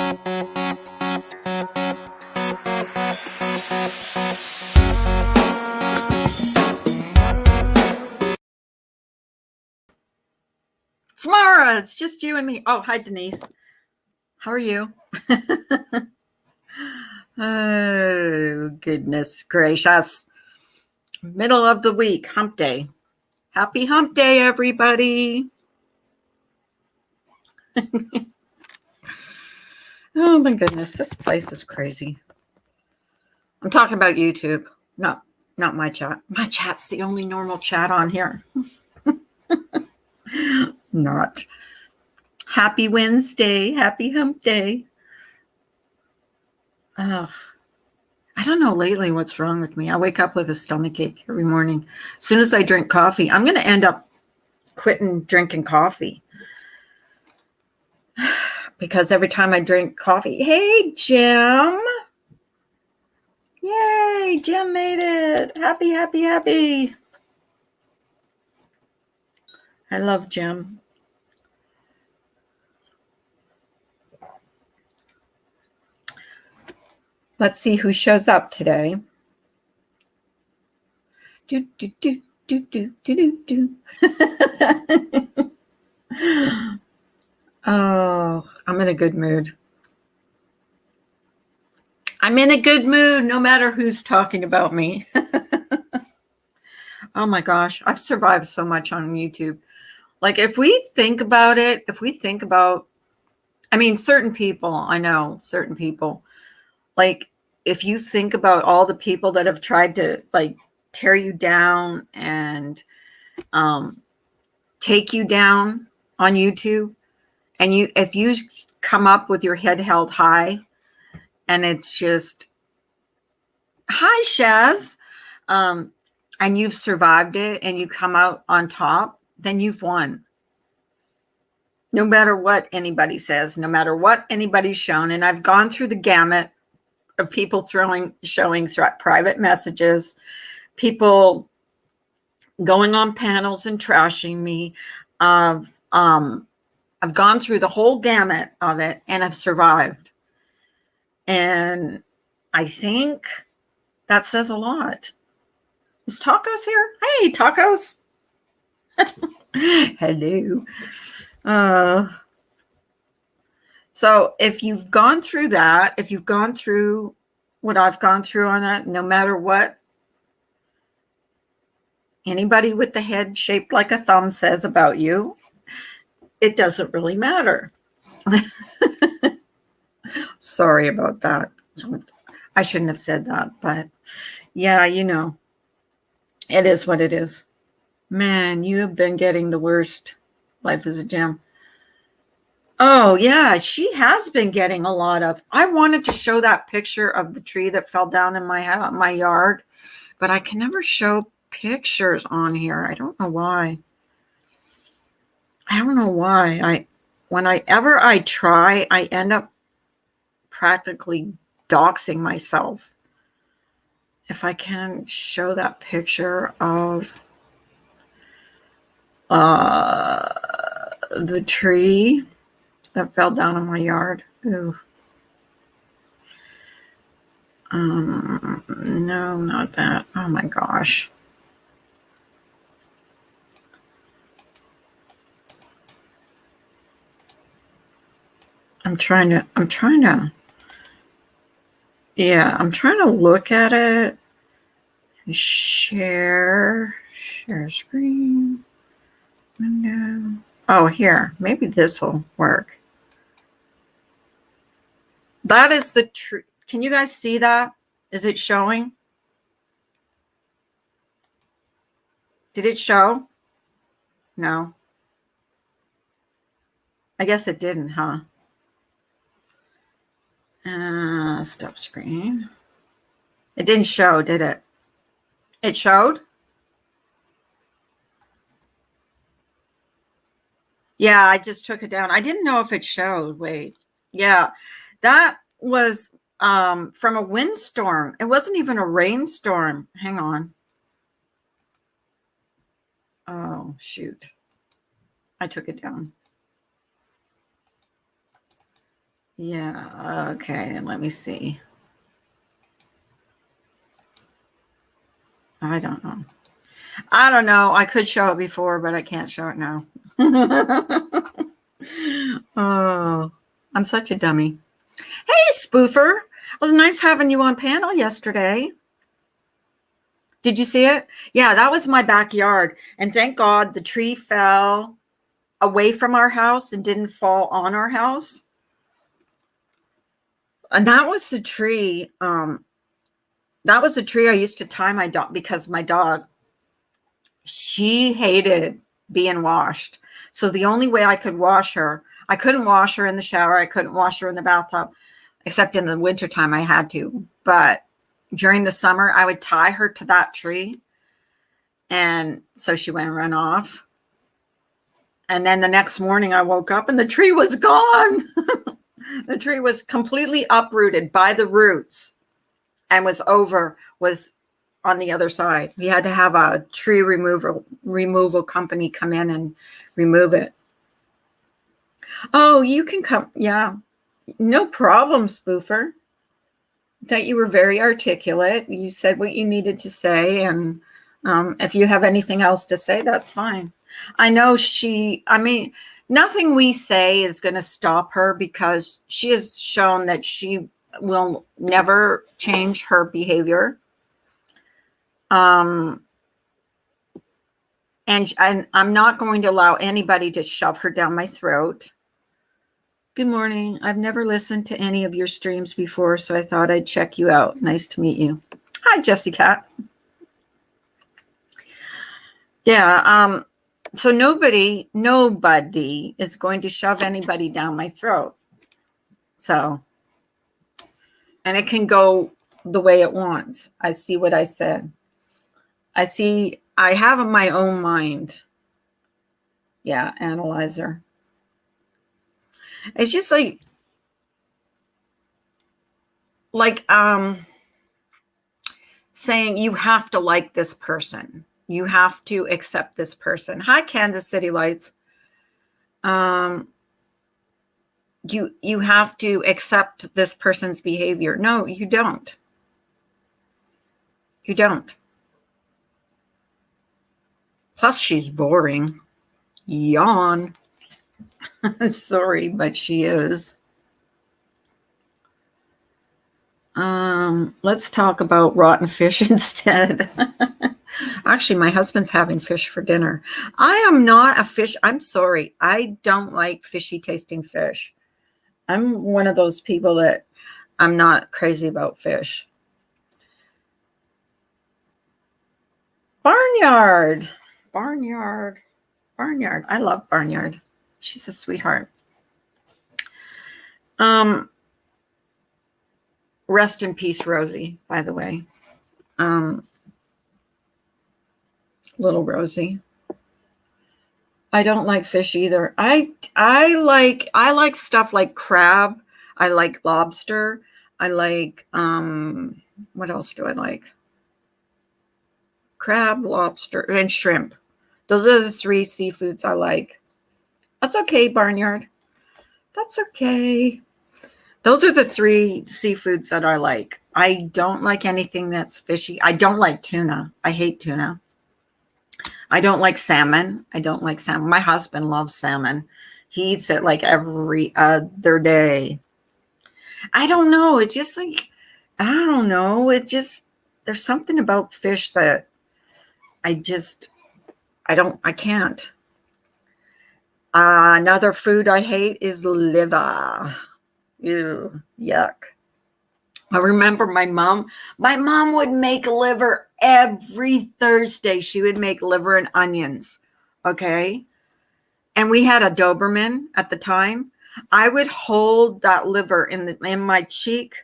Samara, it's just you and me. Oh, hi, Denise. How are you? Oh, goodness gracious. Middle of the week, hump day. Happy hump day, everybody. Oh, my goodness. This place is crazy. I'm talking about YouTube. No, not my chat. My chat's the only normal chat on here. Not. Happy Wednesday. Happy hump day. Ugh. I don't know lately what's wrong with me. I wake up with a stomachache every morning. As soon as I drink coffee, I'm going to end up quitting drinking coffee. Because every time I drink coffee, hey, Jim. Yay, Jim made it. Happy, happy, happy. I love Jim. Let's see who shows up today. Do, do, do, do, do, do, do. Oh, I'm in a good mood. I'm in a good mood no matter who's talking about me. Oh my gosh, I've survived so much on YouTube. Like if we think about it, I mean, certain people, I know certain people, like if you think about all the people that have tried to like tear you down and take you down on YouTube, and if you come up with your head held high and it's just, hi, Shaz, and you've survived it and you come out on top, then you've won. No matter what anybody says, no matter what anybody's shown. And I've gone through the gamut of people showing private messages, people going on panels and trashing me. I've gone through the whole gamut of it and I've survived. And I think that says a lot. Is Tacos here? Hey, Tacos. Hello. So if you've gone through that, if you've gone through what I've gone through on that, no matter what anybody with the head shaped like a thumb says about you, it doesn't really matter. Sorry about that. I shouldn't have said that, but yeah, you know, it is what it is. Man, you have been getting the worst. Life is a gem. Oh, yeah, she has been getting a lot of. I wanted to show that picture of the tree that fell down in my yard, but I can never show pictures on here. I don't know why. Whenever I try, I end up practically doxing myself. If I can show that picture of the tree that fell down in my yard. Ooh. No, not that. Oh my gosh. I'm trying to look at it. Share screen, window. Oh, here, maybe this will work. That is the tree. Can you guys see that? Is it showing? Did it show? No. I guess it didn't, huh? Stop screen. It didn't show, did it? It showed? Yeah, I just took it down. I didn't know if it showed. Wait. Yeah, that was from a windstorm. It wasn't even a rainstorm. Hang on. Oh, shoot. I took it down. Yeah. Okay. Let me see. I don't know. I don't know. I could show it before, but I can't show it now. Oh, I'm such a dummy. Hey, Spoofer. It was nice having you on panel yesterday. Did you see it? Yeah, that was my backyard. And thank God the tree fell away from our house and didn't fall on our house. And that was the tree. That was the tree I used to tie my dog, because my dog, she hated being washed. So the only way I could wash her, I couldn't wash her in the shower. I couldn't wash her in the bathtub, except in the wintertime I had to. But during the summer, I would tie her to that tree. And so she wouldn't run off. And then the next morning I woke up and the tree was gone. The tree was completely uprooted by the roots and was on the other side. We had to have a tree removal company come in and remove it. Oh, you can come. Yeah, no problem, Spoofer. I thought you were very articulate. You said what you needed to say. And if you have anything else to say, that's fine. I know nothing we say is going to stop her, because she has shown that she will never change her behavior. And I'm not going to allow anybody to shove her down my throat. Good morning. I've never listened to any of your streams before, so I thought I'd check you out. Nice to meet you. Hi, Jessie Cat. Yeah. So nobody is going to shove anybody down my throat. So, and it can go the way it wants. I see what I said. I have my own mind. Yeah, analyzer. It's just like saying you have to like this person. You have to accept this person. Hi, Kansas City Lights. You have to accept this person's behavior. No, you don't. You don't. Plus, she's boring. Yawn. Sorry, but she is. Let's talk about rotten fish instead. Actually, my husband's having fish for dinner. I am not a fish. I'm sorry. I don't like fishy tasting fish. I'm one of those people that I'm not crazy about fish. Barnyard. I love Barnyard. She's a sweetheart. Rest in peace, Rosie, by the way. Little Rosie. I don't like fish either. I like stuff like crab. I like lobster. I like what else do I like? Crab, lobster, and shrimp. Those are the 3 seafoods I like. That's okay, Barnyard. That's okay. Those are the 3 seafoods that I like. I don't like anything that's fishy. I don't like tuna. I hate tuna. I don't like salmon. My husband loves salmon. He eats it like every other day. I don't know. It's just like, I don't know. There's something about fish that I can't. Another food I hate is liver. Ew, yuck. I remember my mom would make liver every Thursday. She would make liver and onions. Okay. And we had a Doberman at the time. I would hold that liver in my cheek,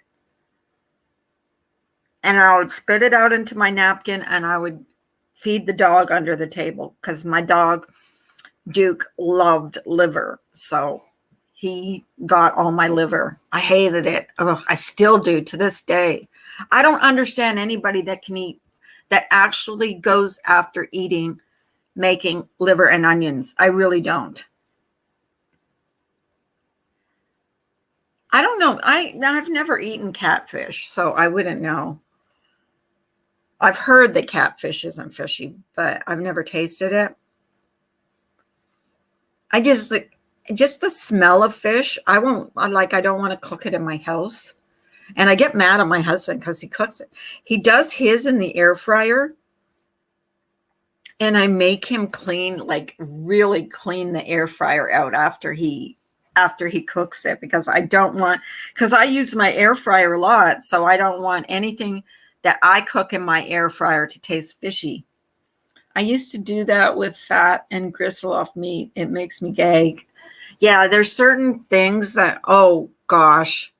and I would spit it out into my napkin, and I would feed the dog under the table, because my dog Duke loved liver. So he got all my liver. I hated it. Ugh, I still do to this day. I don't understand anybody that can eat, that actually goes after making liver and onions. I really don't. I don't know. I've never eaten catfish, so I wouldn't know. I've heard that catfish isn't fishy, but I've never tasted it. I just the smell of fish. I won't I don't want to cook it in my house. And I get mad at my husband because he cooks it. He does his in the air fryer. And I make him clean, like really clean the air fryer out after he cooks it, because because I use my air fryer a lot. So I don't want anything that I cook in my air fryer to taste fishy. I used to do that with fat and gristle off meat. It makes me gag. Yeah, there's certain things that, oh gosh,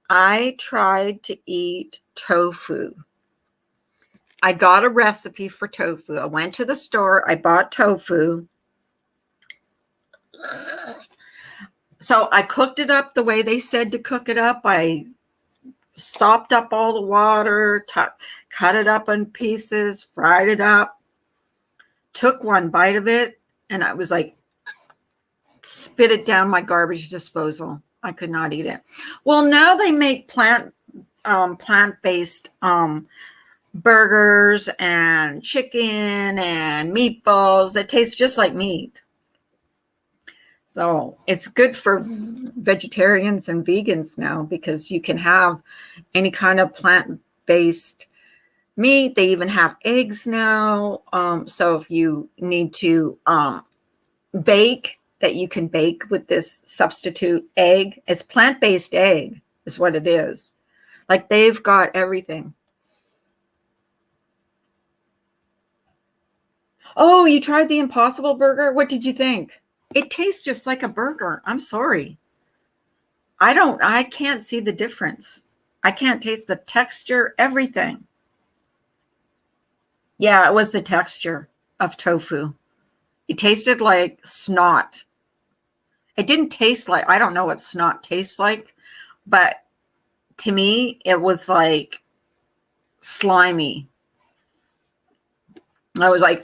I tried to eat tofu. I got a recipe for tofu. I went to the store, I bought tofu. So I cooked it up the way they said to cook it up. I sopped up all the water, cut it up in pieces, fried it up, took one bite of it, and I was like, spit it down my garbage disposal. I could not eat it. Well, now they make plant-based burgers and chicken and meatballs that taste just like meat. So it's good for vegetarians and vegans now, because you can have any kind of plant-based meat. They even have eggs now. So if you need to bake, that you can bake with this substitute egg. It's plant-based egg is what it is. Like, they've got everything. Oh, you tried the Impossible Burger? What did you think? It tastes just like a burger. I'm sorry. I can't see the difference. I can't taste the texture, everything. Yeah, it was the texture of tofu. It tasted like snot. It didn't taste like, I don't know what snot tastes like, but to me, it was like slimy. I was like,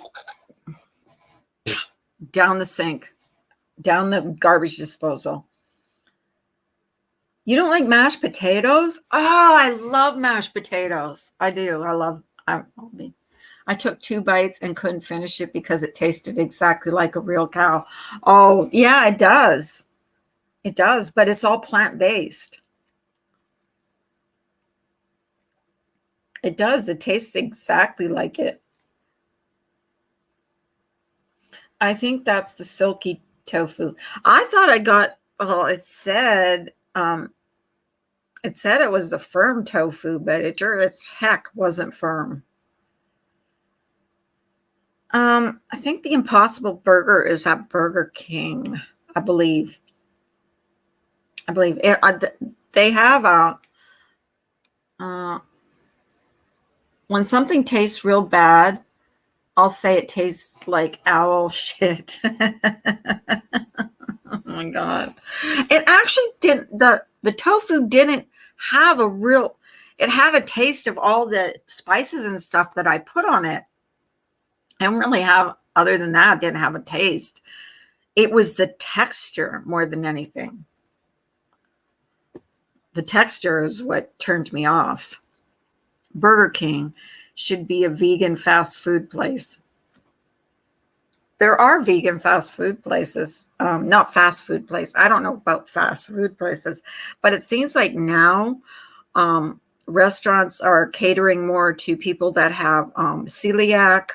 down the sink, down the garbage disposal. You don't like mashed potatoes? Oh, I love mashed potatoes. I do. I took 2 bites and couldn't finish it because it tasted exactly like a real cow. Oh, yeah, it does. It does, but it's all plant-based. It does. It tastes exactly like it. I think that's the silky tofu. I thought I got, well, it said it was a firm tofu, but it sure as heck wasn't firm. I think the Impossible Burger is at Burger King, I believe. They have when something tastes real bad, I'll say it tastes like owl shit. Oh my God. It actually didn't, the tofu didn't have it had a taste of all the spices and stuff that I put on it. I don't really have, other than that, didn't have a taste. It was the texture more than anything. The texture is what turned me off. Burger King should be a vegan fast food place. There are vegan fast food places, not fast food place. I don't know about fast food places, but it seems like now restaurants are catering more to people that have celiac,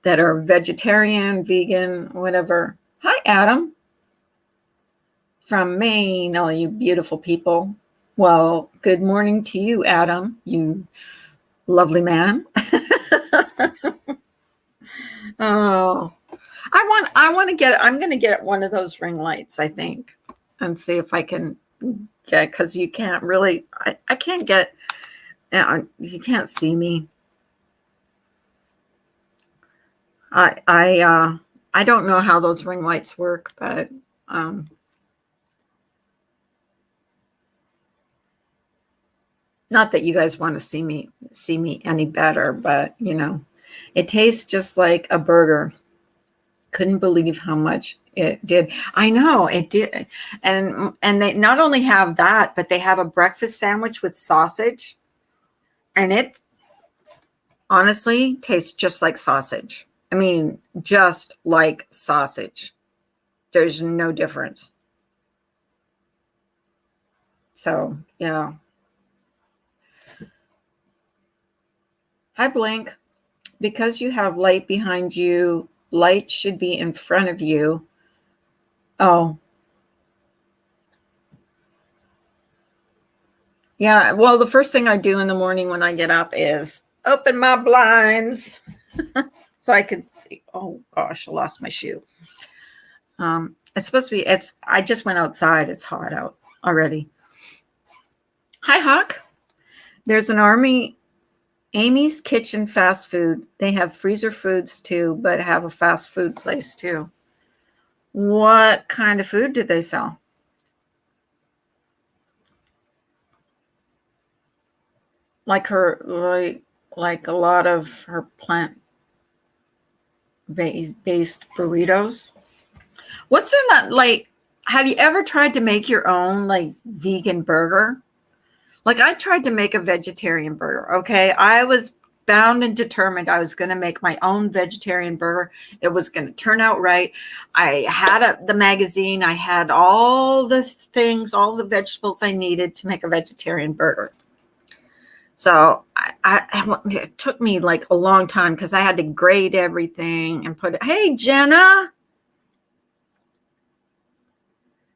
that are vegetarian, vegan, whatever. Hi, Adam. From Maine, all you beautiful people. Well, good morning to you, Adam, you lovely man. Oh, I'm going to get one of those ring lights, I think, and see if I can get, because you can't really, I can't get, you can't see me. I don't know how those ring lights work, but not that you guys want to see me any better, but you know, it tastes just like a burger. Couldn't believe how much it did. I know it did. And they not only have that, but they have a breakfast sandwich with sausage, and it honestly tastes just like sausage. I mean, just like sausage. There's no difference. So, yeah. Hi, Blink. Because you have light behind you, light should be in front of you. Oh, yeah. Well, the first thing I do in the morning when I get up is open my blinds so I can see. Oh, gosh, I lost my shoe. It's supposed to be, I just went outside. It's hot out already. Hi, Hawk. There's an Amy's Kitchen fast food. They have freezer foods too, but have a fast food place too. What kind of food do they sell? Like like a lot of her plant based burritos. What's in that? Like, have you ever tried to make your own like vegan burger? Like, I tried to make a vegetarian burger. Okay, I was bound and determined I was going to make my own vegetarian burger. It was going to turn out right. I had the magazine. I had all the things, all the vegetables I needed to make a vegetarian burger. So it took me like a long time because I had to grate everything and put it. Hey, Jenna,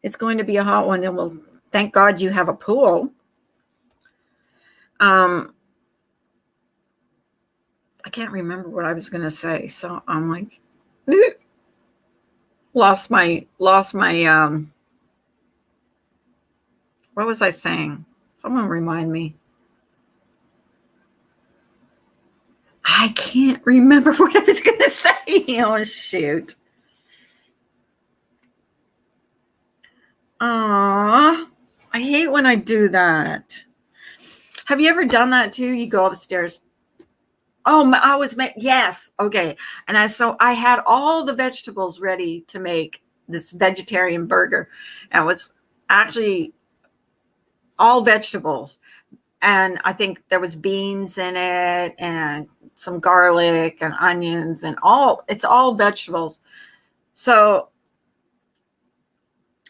it's going to be a hot one. And well, thank God you have a pool. I can't remember what I was going to say. So I'm like, lost my, what was I saying? Someone remind me. I can't remember what I was going to say. Oh, shoot. Aw, I hate when I do that. Have you ever done that too? You go upstairs. Oh, I was yes. Okay. And I had all the vegetables ready to make this vegetarian burger. And it was actually all vegetables. And I think there was beans in it and some garlic and onions and it's all vegetables. So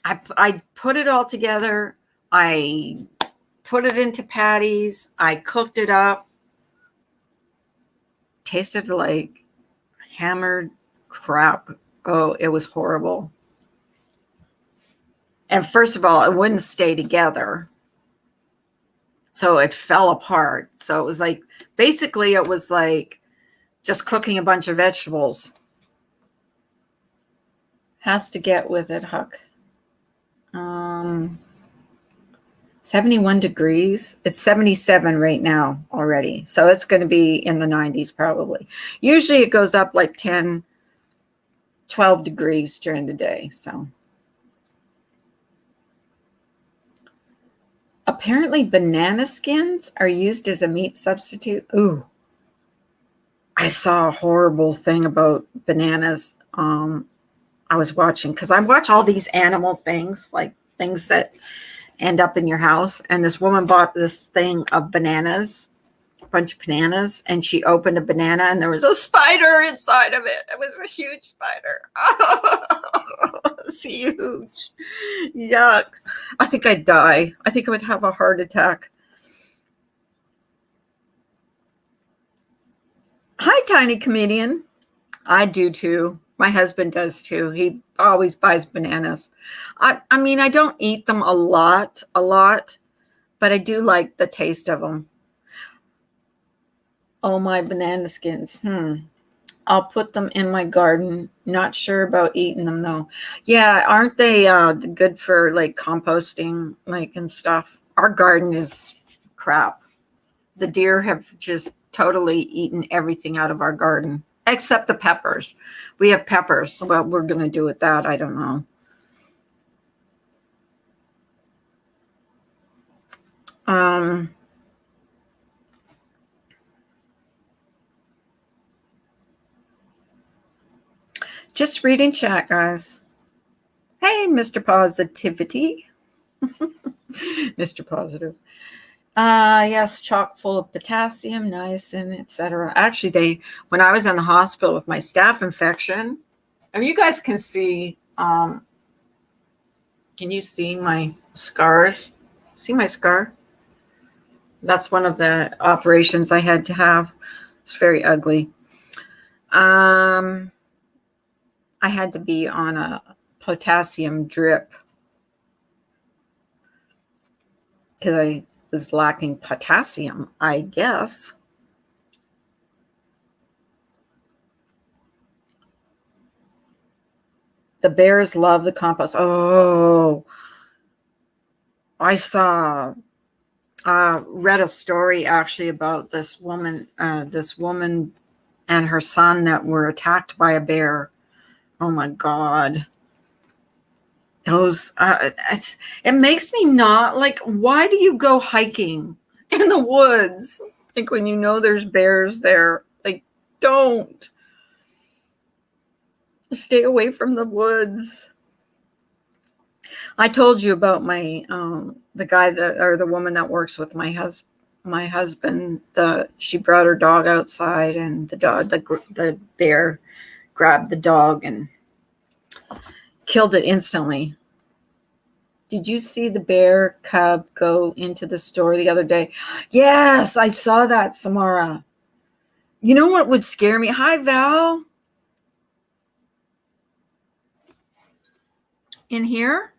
I put it all together. I put it into patties. I cooked it up. Tasted like hammered crap. Oh, it was horrible. And first of all, it wouldn't stay together. So it fell apart. So it was like, basically, it was like just cooking a bunch of vegetables. Has to get with it, Huck. 71 degrees. It's 77 right now already. So it's going to be in the 90s probably. Usually it goes up like 10, 12 degrees during the day. So apparently banana skins are used as a meat substitute. Ooh. I saw a horrible thing about bananas. I was watching because I watch all these animal things, like things that end up in your house. And this woman bought this thing of bananas, a bunch of bananas, and she opened a banana and there was a spider inside of it. It was a huge spider. It's huge. Yuck. I think I'd die. I think I would have a heart attack. Hi, tiny comedian. I do too. My husband does too. He always buys bananas. I mean, I don't eat them a lot, but I do like the taste of them. Oh, my banana skins. I'll put them in my garden. Not sure about eating them though. Yeah, aren't they good for like composting, like and stuff? Our garden is crap. The deer have just totally eaten everything out of our garden, except the peppers. We have peppers. So what we're going to do with that, I don't know. Just reading chat, guys. Hey, Mr. Positivity. Mr. Positive. Yes, chock full of potassium, niacin, etc. Actually, when I was in the hospital with my staph infection, and you guys can see, can you see my scars? See my scar? That's one of the operations I had to have. It's very ugly. I had to be on a potassium drip because I was lacking potassium, I guess. The bears love the compost. Oh, I read a story actually about this woman and her son that were attacked by a bear. Oh my God. Those, it makes me not like, why do you go hiking in the woods? Like when you know there's bears there, like don't. Stay away from the woods. I told you about my, the guy or the woman that works with my husband, she brought her dog outside and the bear grabbed the dog and killed it instantly. Did you see the bear cub go into the store the other day? Yes, I saw that, Samara. You know what would scare me? Hi, Val. In here?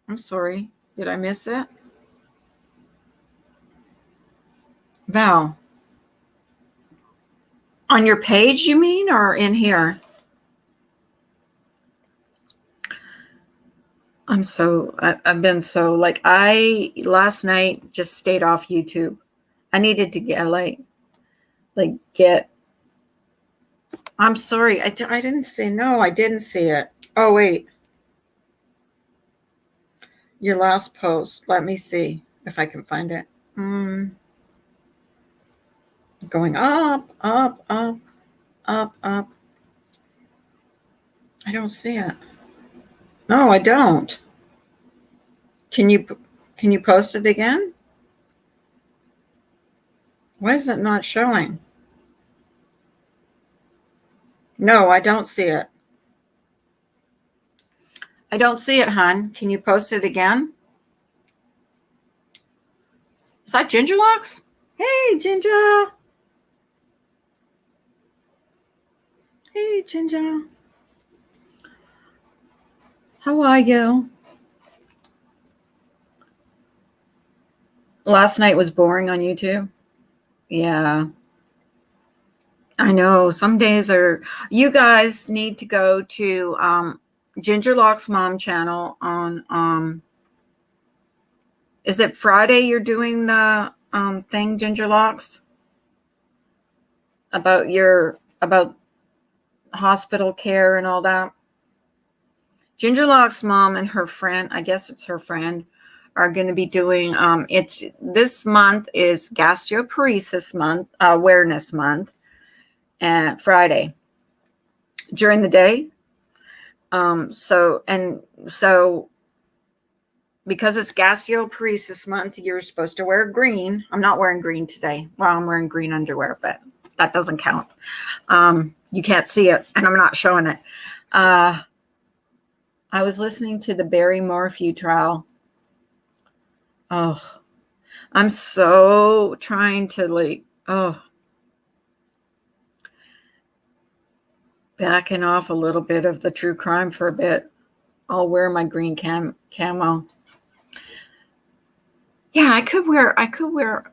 I'm sorry. Did I miss it? Val. On your page, you mean, or in here? I've been so like, last night just stayed off YouTube. I needed to get, I'm sorry. I didn't say no. I didn't see it. Oh, wait. Your last post. Let me see if I can find it. Going up, up, up, up, up. I don't see it. No, I don't. Can you post it again? Why is it not showing? No, I don't see it. I don't see it, hon. Can you post it again? Is that Gingerlocks? Hey, Ginger. Hey, Ginger. How are you? Last night was boring on YouTube. Yeah. I know. Some days you guys need to go to Gingerlock's mom channel on is it Friday you're doing the thing, Gingerlocks? About hospital care and all that. Gingerlock's mom and her friend, I guess it's her friend, are going to be doing this month is gastroparesis month, awareness month, and Friday during the day. So because it's gastroparesis month, you're supposed to wear green. I'm not wearing green today. Well, I'm wearing green underwear, but that doesn't count. You can't see it, and I'm not showing it. I was listening to the Barry Morphew trial. Oh, I'm so trying to backing off a little bit of the true crime for a bit. I'll wear my green camo. Yeah, I could wear,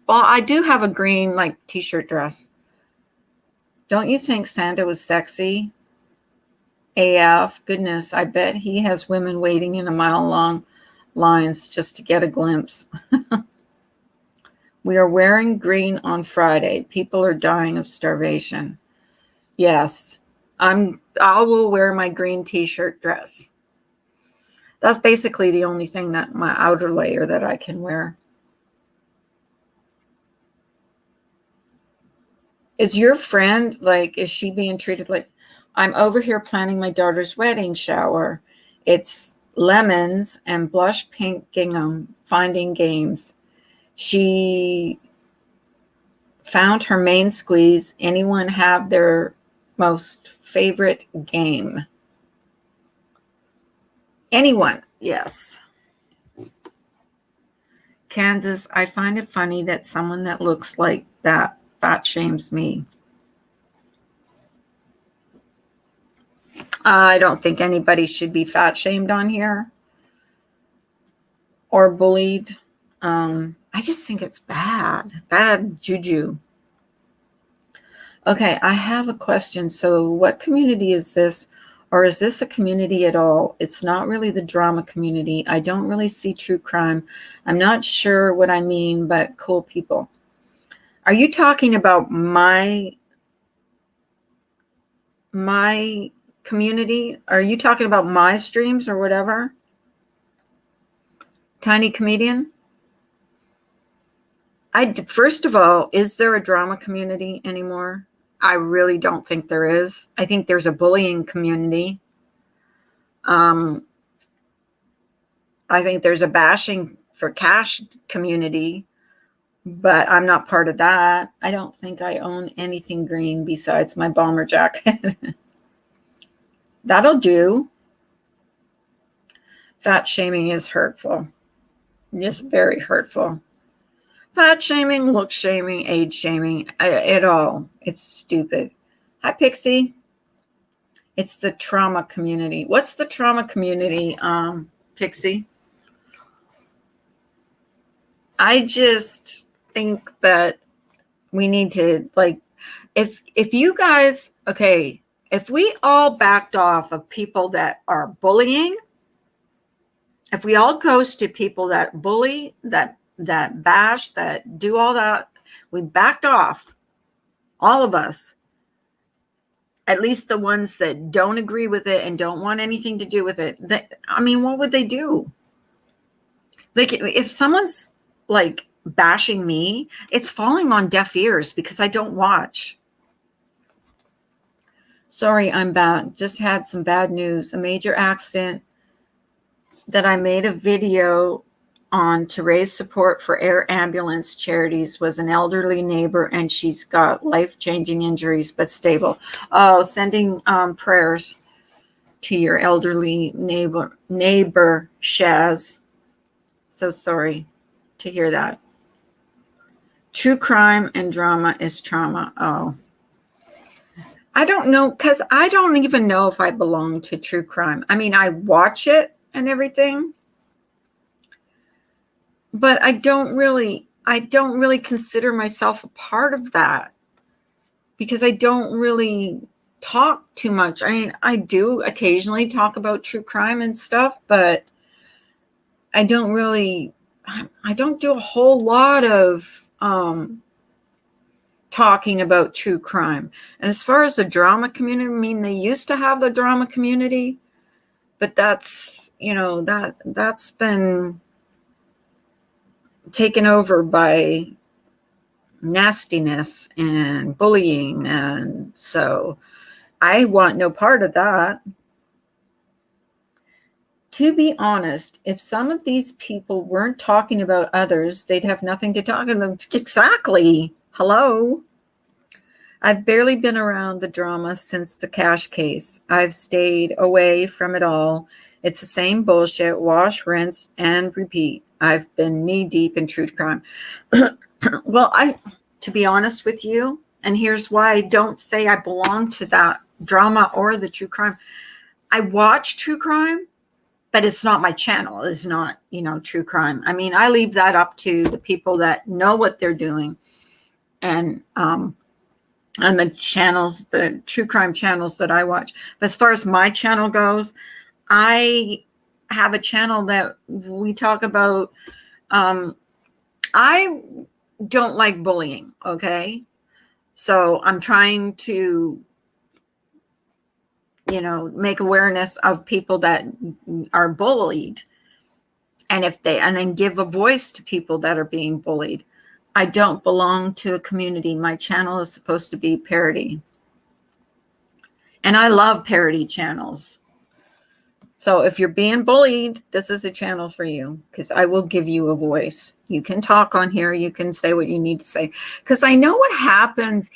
well, I do have a green t-shirt dress. Don't you think Santa was sexy? AF, goodness, I bet he has women waiting in a mile-long lines just to get a glimpse. We are wearing green on Friday. People are dying of starvation. Yes, I will wear my green t-shirt dress. That's basically the only thing that my outer layer that I can wear. Is your friend is she being treated like, I'm over here planning my daughter's wedding shower. It's lemons and blush pink gingham, finding games. She found her main squeeze. Anyone have their most favorite game? Anyone? Yes. Kansas, I find it funny that someone that looks like that fat shames me. I don't think anybody should be fat shamed on here or bullied. I just think it's bad juju. Okay, I have a question. So what community is this? Or is this a community at all? It's not really the drama community. I don't really see true crime. I'm not sure what I mean, but cool people. Are you talking about my community? Are you talking about my streams or whatever? Tiny comedian? First of all, is there a drama community anymore? I really don't think there is. I think there's a bullying community. I think there's a bashing for cash community, but I'm not part of that. I don't think I own anything green besides my bomber jacket. That'll do. Fat shaming is hurtful. It's very hurtful. Fat shaming, look shaming, age shaming, it all. It's stupid. Hi, Pixie. It's the trauma community. What's the trauma community, Pixie? I just think that we need to, like, if you guys, okay, if we all backed off of people that are bullying, if we all ghosted people that bully, that bash, that do all that, we backed off, all of us, at least the ones that don't agree with it and don't want anything to do with it. I mean, what would they do? Like, if someone's like bashing me, it's falling on deaf ears because I don't watch. Sorry, I'm back. Just had some bad news. A major accident that I made a video on to raise support for air ambulance charities was an elderly neighbor, and she's got life-changing injuries but stable. Oh, sending prayers to your elderly neighbor Shaz. So sorry to hear that. True crime and drama is trauma. Oh, I don't know, because I don't even know if I belong to true crime. I mean, I watch it and everything, but I don't really consider myself a part of that because I don't really talk too much. I mean, I do occasionally talk about true crime and stuff, but I don't do a whole lot of talking about true crime. And as far as the drama community, I mean, they used to have the drama community, but that's, that's been taken over by nastiness and bullying. And so I want no part of that. To be honest, if some of these people weren't talking about others, they'd have nothing to talk about. Exactly. Hello. I've barely been around the drama since the cash case. I've stayed away from it all. It's the same bullshit, wash, rinse, and repeat. I've been knee deep in true crime. Well, to be honest with you, and here's why I don't say I belong to that drama or the true crime. I watch true crime, but it's not my channel. It's not, true crime. I mean, I leave that up to the people that know what they're doing. And the channels, the true crime channels that I watch. But as far as my channel goes, I have a channel that we talk about. I don't like bullying, okay? So I'm trying to, make awareness of people that are bullied. And then give a voice to people that are being bullied. I don't belong to a community. My channel is supposed to be parody. And I love parody channels. So if you're being bullied, this is a channel for you, because I will give you a voice. You can talk on here. You can say what you need to say. Because I know what happens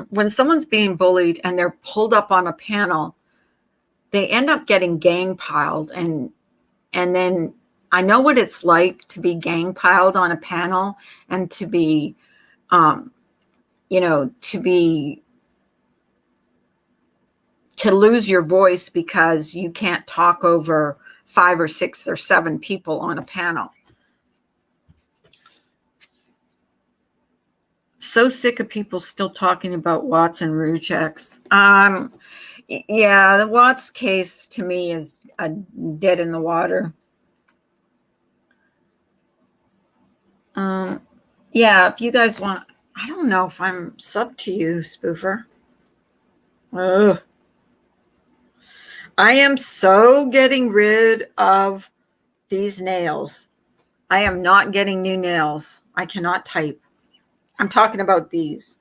when someone's being bullied and they're pulled up on a panel. They end up getting gang piled. And then I know what it's like to be gang piled on a panel and to be, to lose your voice because you can't talk over 5 or 6 or 7 people on a panel. So sick of people still talking about Watts and Rujek's. Yeah, the Watts case to me is dead in the water. Yeah, if you guys want, I don't know if I'm sub to you, Spoofer. Ugh. I am so getting rid of these nails. I am not getting new nails. I cannot type. I'm talking about these.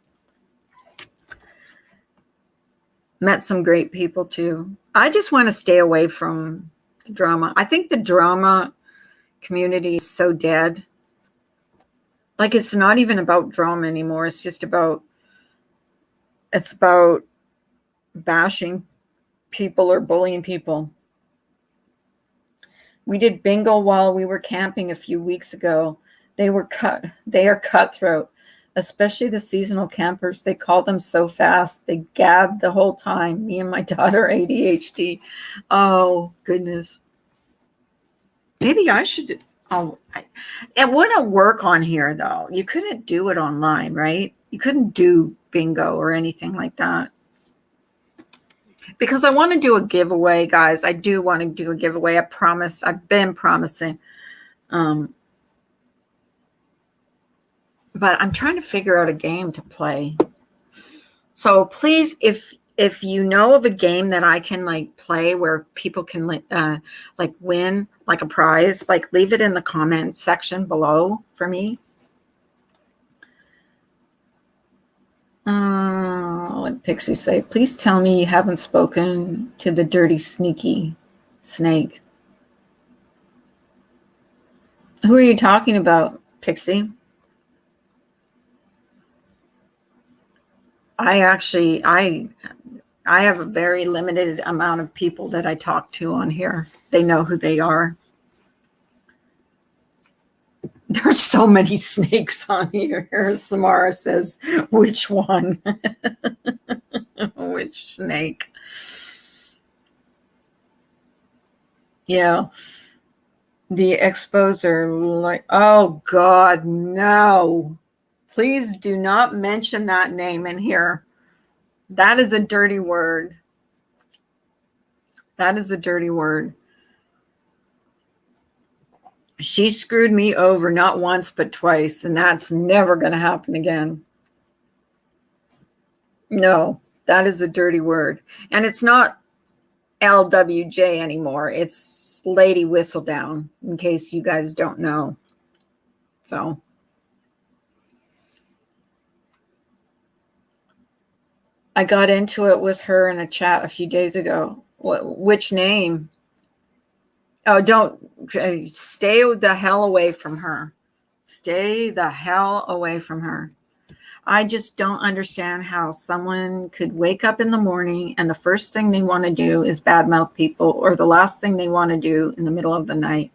Met some great people too. I just want to stay away from the drama. I think the drama community is so dead. Like, it's not even about drama anymore. It's about bashing people or bullying people. We did bingo while we were camping a few weeks ago. They are cutthroat, especially the seasonal campers. They call them so fast. They gab the whole time. Me and my daughter, ADHD. Oh, goodness. Maybe I should. It wouldn't work on here, though. You couldn't do it online, right? You couldn't do bingo or anything like that. Because I want to do a giveaway, guys. I do want to do a giveaway. I promise. I've been promising. But I'm trying to figure out a game to play. So please, if you know of a game that I can like play where people can like win like a prize, like leave it in the comment section below for me. What did Pixie say? Please tell me you haven't spoken to the dirty, sneaky snake. Who are you talking about, Pixie? I have a very limited amount of people that I talk to on here. They know who they are. There's so many snakes on here. Samara says, which one? Which snake? Yeah. The exposer, like, oh God, no. Please do not mention that name in here. That is a dirty word. That is a dirty word. She screwed me over not once but twice, and that's never going to happen again. No, that is a dirty word. And it's not LWJ anymore. It's Lady Whistledown, in case you guys don't know. So I got into it with her in a chat a few days ago. Which name? Oh, don't stay the hell away from her. Stay the hell away from her. I just don't understand how someone could wake up in the morning and the first thing they want to do is badmouth people, or the last thing they want to do in the middle of the night.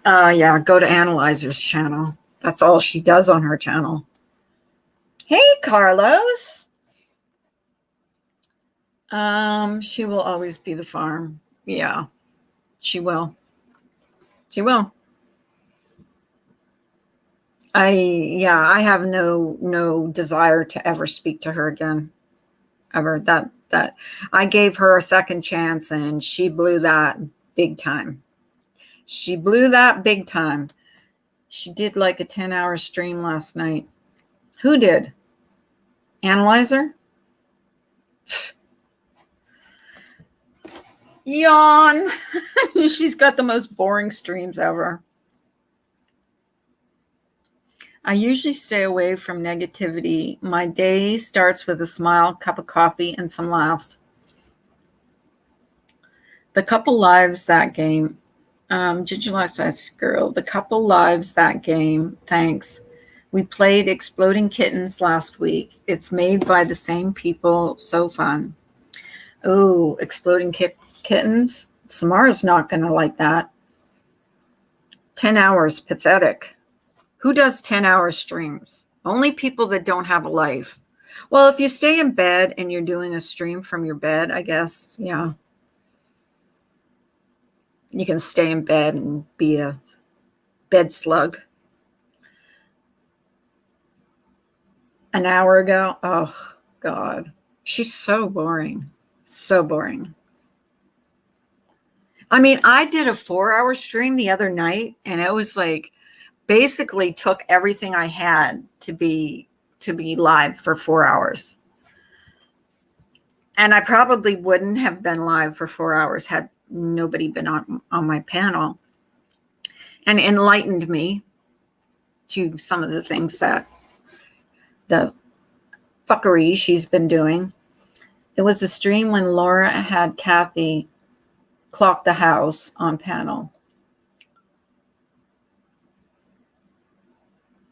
Yeah, go to Analyzer's channel. That's all she does on her channel. Hey, Carlos. She will always be the farm. Yeah, she will. She will. I have no desire to ever speak to her again. Ever. That I gave her a second chance and she blew that big time. She blew that big time. She did like a 10-hour stream last night. Who did? Analyzer? Yawn. She's got the most boring streams ever. I usually stay away from negativity. My day starts with a smile, cup of coffee, and some laughs. The couple lives that game. Did you like that girl? The couple lives that game. Thanks. We played Exploding Kittens last week. It's made by the same people. So fun. Oh, Exploding Kittens. Samara's not going to like that. 10 hours. Pathetic. Who does 10-hour streams? Only people that don't have a life. Well, if you stay in bed and you're doing a stream from your bed, I guess, yeah. You can stay in bed and be a bed slug. An hour ago, oh, God. She's so boring. So boring. I mean, I did a 4-hour stream the other night, and it was like, basically took everything I had to be live for 4 hours. And I probably wouldn't have been live for 4 hours had nobody been on my panel and enlightened me to some of the things that the fuckery she's been doing. It was a stream when Laura had Kathy clock the house on panel.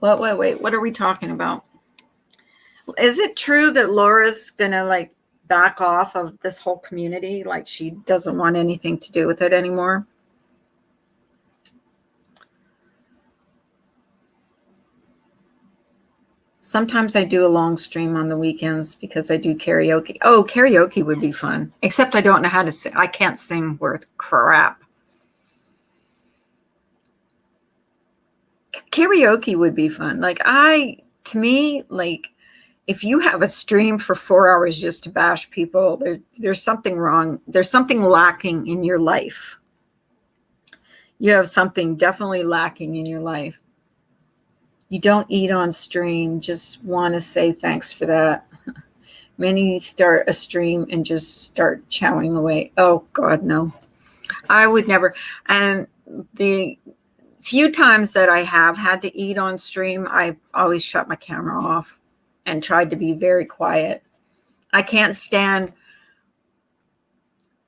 Wait, what are we talking about? Is it true that Laura's gonna like back off of this whole community? Like she doesn't want anything to do with it anymore? Sometimes I do a long stream on the weekends because I do karaoke. Oh, karaoke would be fun. Except I don't know how to sing. I can't sing worth crap. Karaoke would be fun. Like to me, like if you have a stream for 4 hours just to bash people, there's something wrong. There's something lacking in your life. You have something definitely lacking in your life. You don't eat on stream. Just want to say thanks for that. Many start a stream and just start chowing away. Oh, God, no. I would never. And the few times that I have had to eat on stream, I've always shut my camera off and tried to be very quiet. I can't stand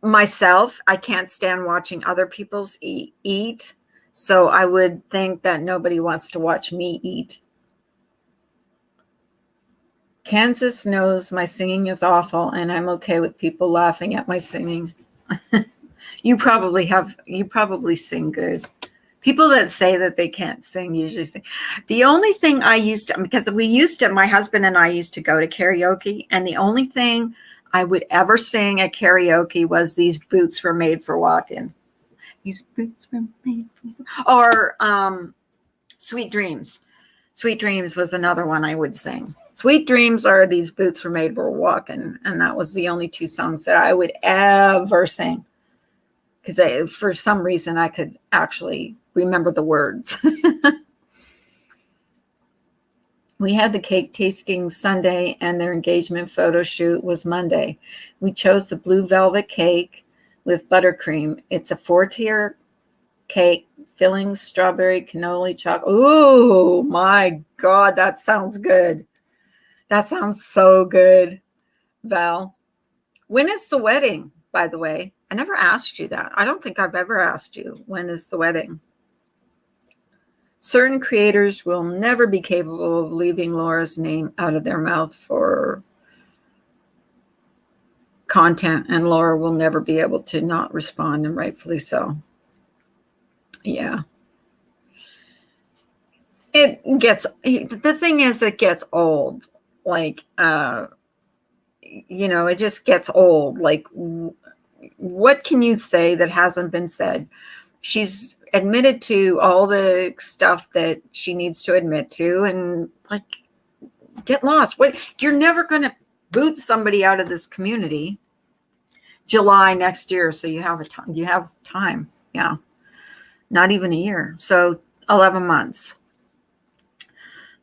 myself. I can't stand watching other people's eat. So I would think that nobody wants to watch me eat. Kansas knows my singing is awful, and I'm okay with people laughing at my singing. You probably sing good. People that say that they can't sing usually sing. The only thing because my husband and I used to go to karaoke, and the only thing I would ever sing at karaoke was These Boots Were Made for Walking. These boots were made for... Or Sweet Dreams. Sweet Dreams was another one I would sing. Sweet Dreams are These Boots Were Made for Walking. And that was the only two songs that I would ever sing. Because for some reason I could actually remember the words. We had the cake tasting Sunday and their engagement photo shoot was Monday. We chose the blue velvet cake with buttercream. It's a 4-tier cake, filling strawberry, cannoli, chocolate. Oh my God, that sounds good. That sounds so good, Val. When is the wedding, by the way? I never asked you that. I don't think I've ever asked you, when is the wedding? Certain creators will never be capable of leaving Laura's name out of their mouth for content, and Laura will never be able to not respond, and rightfully so. Yeah. The thing is, it gets old. Like, it just gets old. Like, what can you say that hasn't been said? She's admitted to all the stuff that she needs to admit to, and like, get lost. You're never going to boot somebody out of this community July next year, so you have time. Yeah, not even a year, so 11 months.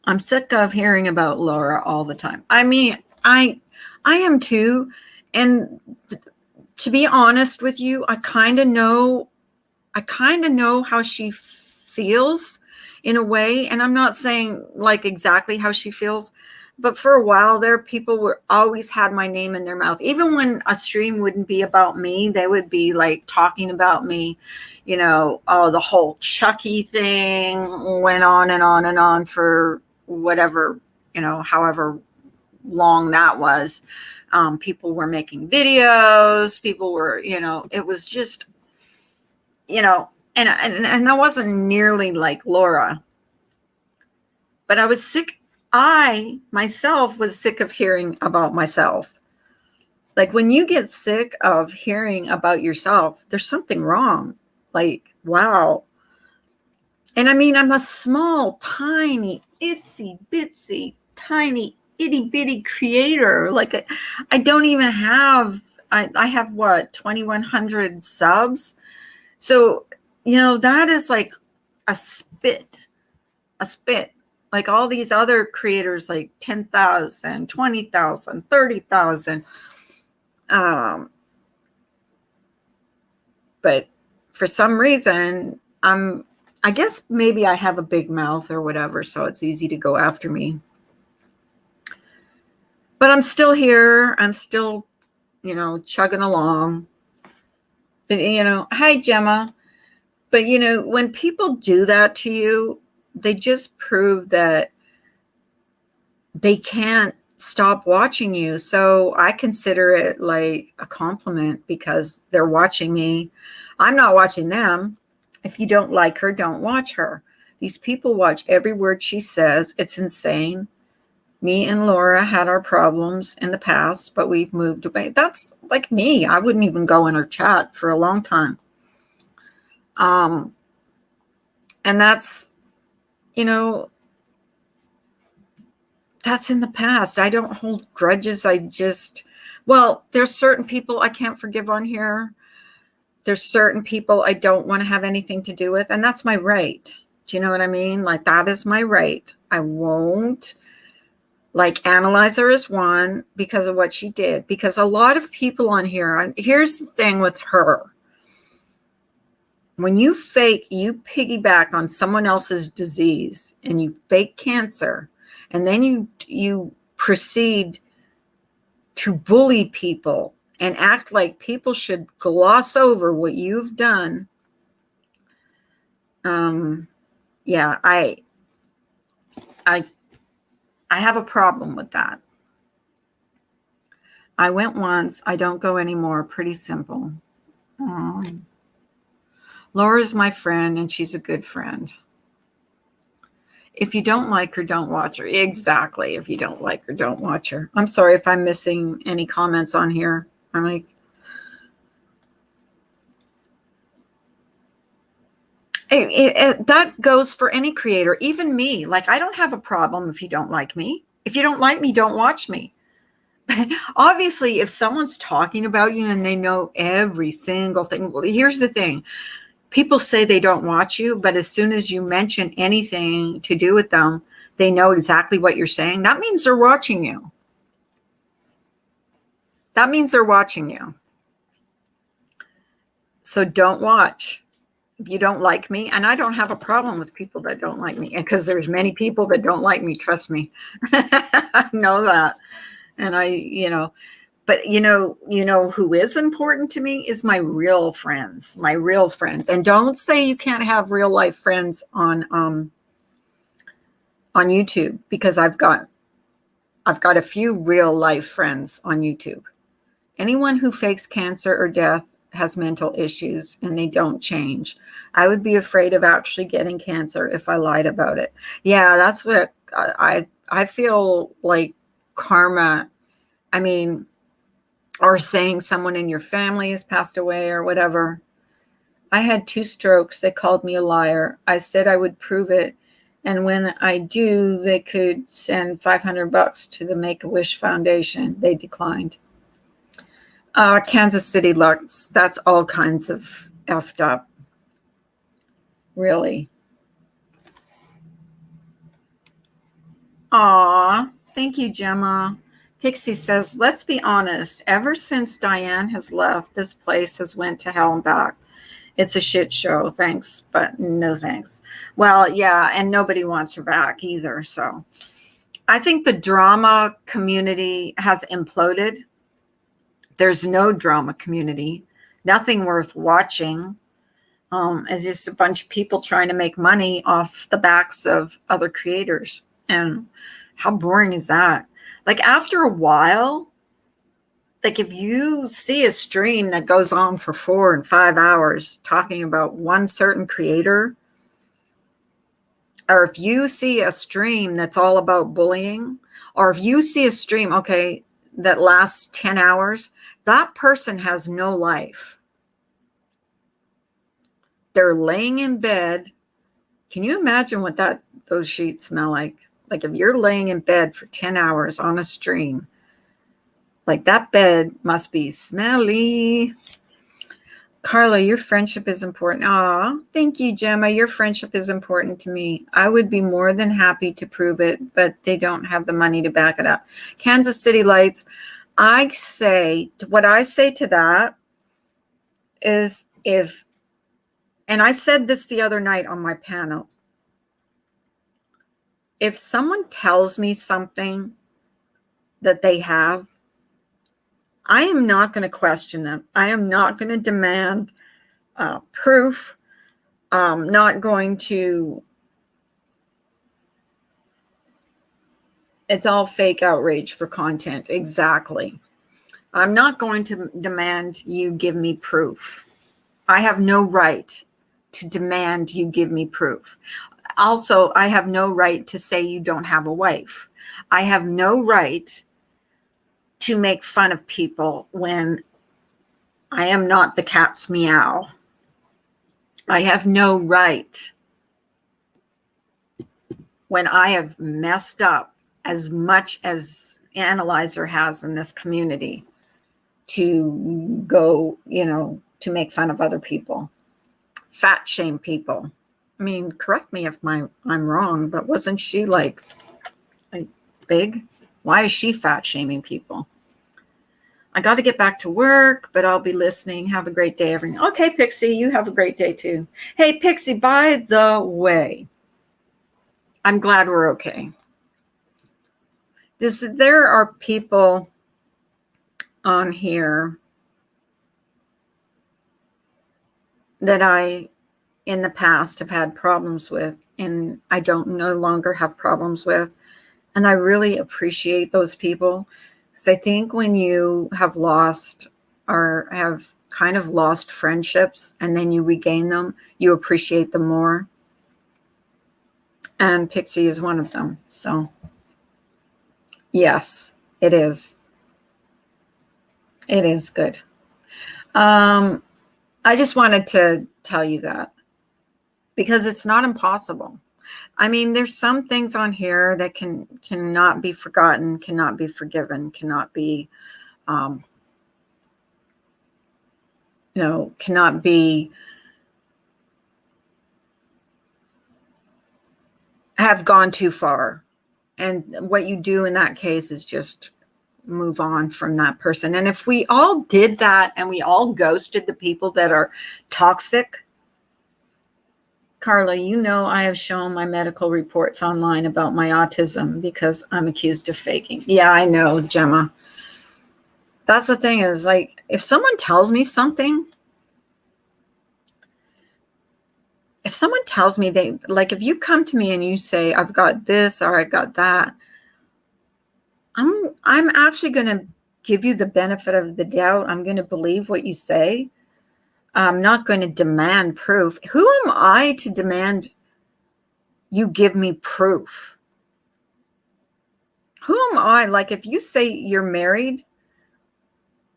I'm sick of hearing about Laura all the time. I mean, I am too, and to be honest with you, I kind of know how she feels. in a way. And I'm not saying like exactly how she feels, but for a while there, people were always had my name in their mouth. Even when a stream wouldn't be about me, they would be like talking about me. Oh, the whole Chucky thing went on and on and on for whatever, however long that was. People were making videos. People were, it was just, and I wasn't nearly like Laura, but I was sick. I myself was sick of hearing about myself. Like when you get sick of hearing about yourself, there's something wrong. Like, wow. And I mean, I'm a small, tiny, itsy bitsy, tiny, itty bitty creator. Like I don't even have, I have what, 2,100 subs. So, that is like a spit. Like all these other creators, like 10,000, 20,000, 30,000. But for some reason, I guess maybe I have a big mouth or whatever, so it's easy to go after me. But I'm still here. I'm still, chugging along. But, hi, Gemma. But, when people do that to you, they just prove that they can't stop watching you. So I consider it like a compliment because they're watching me. I'm not watching them. If you don't like her, don't watch her. These people watch every word she says. It's insane. Me and Laura had our problems in the past, but we've moved away. That's like me. I wouldn't even go in her chat for a long time. And that's, that's in the past. I don't hold grudges. There's certain people I can't forgive on here. There's certain people I don't want to have anything to do with. And that's my right. Do you know what I mean? Like that is my right. I won't analyze her as one because of what she did. Because a lot of people on here, here's the thing with her. When you piggyback on someone else's disease and you fake cancer, and then you proceed to bully people and act like people should gloss over what you've done. Yeah, I have a problem with that. I went once. I don't go anymore. Pretty simple. Laura's my friend, and she's a good friend. If you don't like her, don't watch her. Exactly. If you don't like her, don't watch her. I'm sorry if I'm missing any comments on here. I'm like, that goes for any creator, even me. Like, I don't have a problem if you don't like me. If you don't like me, don't watch me. But obviously, if someone's talking about you and they know every single thing, well, here's the thing. People say they don't watch you, but as soon as you mention anything to do with them, they know exactly what you're saying. That means they're watching you. That means they're watching you. So don't watch. If you don't like me, and I don't have a problem with people that don't like me, because there's many people that don't like me, trust me. I know that. And but who is important to me is my real friends. And don't say you can't have real life friends on YouTube, because I've got a few real life friends on YouTube. Anyone who fakes cancer or death has mental issues and they don't change. I would be afraid of actually getting cancer if I lied about it. Yeah, that's what I feel like karma. I mean, or saying someone in your family has passed away or whatever. I had 2 strokes. They called me a liar. I said I would prove it. And when I do, they could send $500 to the Make-A-Wish Foundation. They declined. Kansas City Lux, that's all kinds of effed up. Really. Aw, thank you, Gemma. Pixie says, let's be honest. Ever since Diane has left, this place has went to hell and back. It's a shit show. Thanks, but no thanks. Well, yeah, and nobody wants her back either. So I think the drama community has imploded. There's no drama community, nothing worth watching. It's just a bunch of people trying to make money off the backs of other creators. And how boring is that? Like after a while, like if you see a stream that goes on for 4 and 5 hours talking about one certain creator, or if you see a stream that's all about bullying, or if you see a stream, okay, that lasts 10 hours, that person has no life. They're laying in bed. Can you imagine what those sheets smell like? Like if you're laying in bed for 10 hours on a stream, like that bed must be smelly. Carla, your friendship is important. Aw, thank you, Gemma. Your friendship is important to me. I would be more than happy to prove it, but they don't have the money to back it up. Kansas City Lights, what I say to that is and I said this the other night on my panel, if someone tells me something that they have, I am not going to question them. I am not going to demand proof. Not going to. It's all fake outrage for content. Exactly. I'm not going to demand you give me proof. I have no right to demand you give me proof. Also, I have no right to say you don't have a wife. I have no right to make fun of people when I am not the cat's meow. I have no right when I have messed up as much as Analyzer has in this community to go, to make fun of other people, fat shame people. I mean, correct me if I'm wrong, but wasn't she like big? Why is she fat shaming people? I got to get back to work, but I'll be listening. Have a great day, everyone. Okay, Pixie, you have a great day too. Hey, Pixie, by the way, I'm glad we're okay. There are people on here that I, in the past, have had problems with, and I don't no longer have problems with. And I really appreciate those people. Because I think when you have lost or have kind of lost friendships and then you regain them, you appreciate them more. And Pixie is one of them. So, yes, it is. It is good. I just wanted to tell you that because it's not impossible. I mean, there's some things on here that cannot be forgotten, cannot be forgiven, cannot be, cannot be, have gone too far. And what you do in that case is just move on from that person. And if we all did that and we all ghosted the people that are toxic, Carla, I have shown my medical reports online about my autism because I'm accused of faking. Yeah, I know, Gemma. That's the thing is, like, if someone tells me something, if you come to me and you say, I've got this or I got that, I'm actually going to give you the benefit of the doubt. I'm going to believe what you say. I'm not going to demand proof. Who am I to demand you give me proof? Who am I? Like, if you say you're married,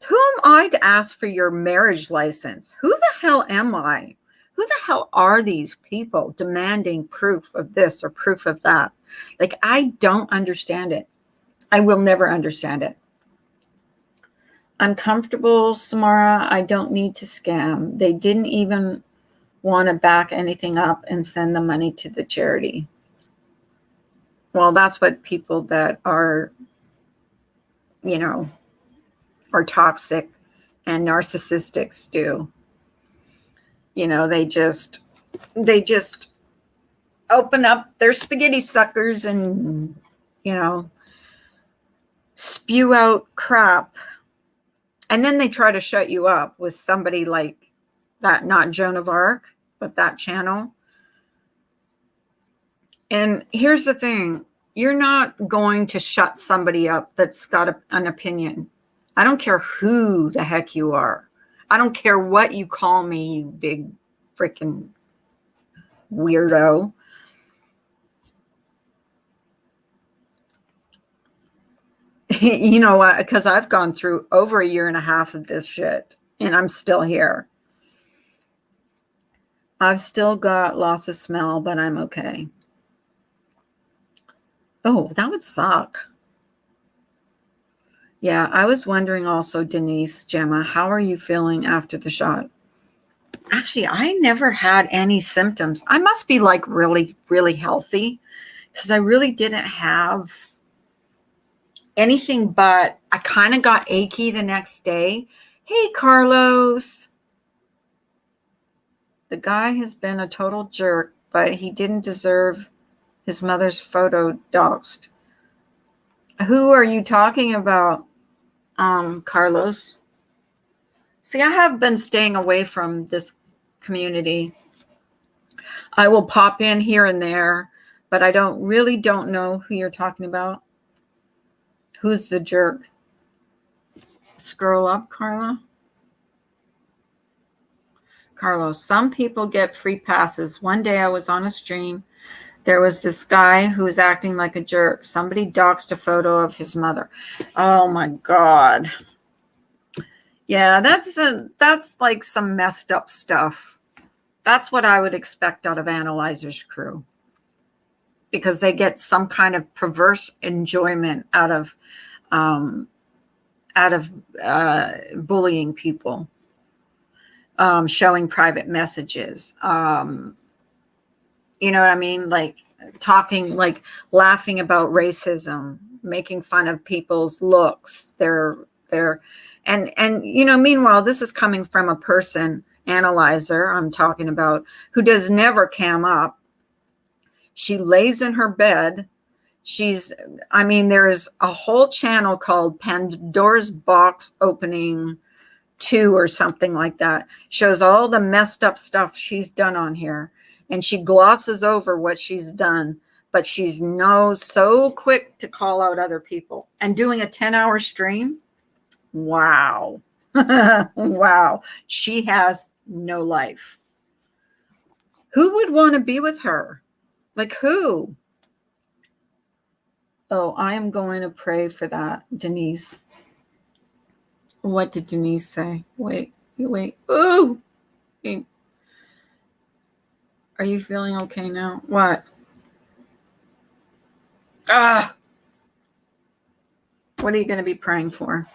who am I to ask for your marriage license? Who the hell am I? Who the hell are these people demanding proof of this or proof of that? Like, I don't understand it. I will never understand it. I'm comfortable, Samara. I don't need to scam. They didn't even want to back anything up and send the money to the charity. Well, that's what people that are, are toxic and narcissistics do. You know, they just open up their spaghetti suckers and, you know, spew out crap. And then they try to shut you up with somebody like that, not Joan of Arc, but that channel. And here's the thing. You're not going to shut somebody up that's got an opinion. I don't care who the heck you are. I don't care what you call me, you big freaking weirdo. You know what? Because I've gone through over 1.5 years of this shit, and I'm still here. I've still got loss of smell, but I'm okay. Oh, that would suck. Yeah, I was wondering also, Denise, Gemma, how are you feeling after the shot? Actually, I never had any symptoms. I must be like really, really healthy because I really didn't have anything, but I kind of got achy the next day. Hey, Carlos. The guy has been a total jerk, but he didn't deserve his mother's photo doxed. Who are you talking about, Carlos? See, I have been staying away from this community. I will pop in here and there, but I don't know who you're talking about. Who's the jerk? Scroll up, Carla. Carlos, some people get free passes. One day I was on a stream. There was this guy who was acting like a jerk. Somebody doxed a photo of his mother. Oh my God. Yeah, that's like some messed up stuff. That's what I would expect out of Analyzer's crew, because they get some kind of perverse enjoyment out of bullying people, showing private messages. You know what I mean? Like talking, like laughing about racism, making fun of people's looks, and you know, meanwhile, this is coming from a person, Analyzer, I'm talking about, who does never cam up. She lays in her bed. There's a whole channel called Pandora's Box Opening 2 or something like that. Shows all the messed up stuff she's done on here. And she glosses over what she's done, but she's so quick to call out other people. And doing a 10-hour stream, wow. Wow. She has no life. Who would want to be with her? Like who? Oh, I am going to pray for that, Denise. What did Denise say? Wait. Ooh. Are you feeling okay now? What? What are you going to be praying for?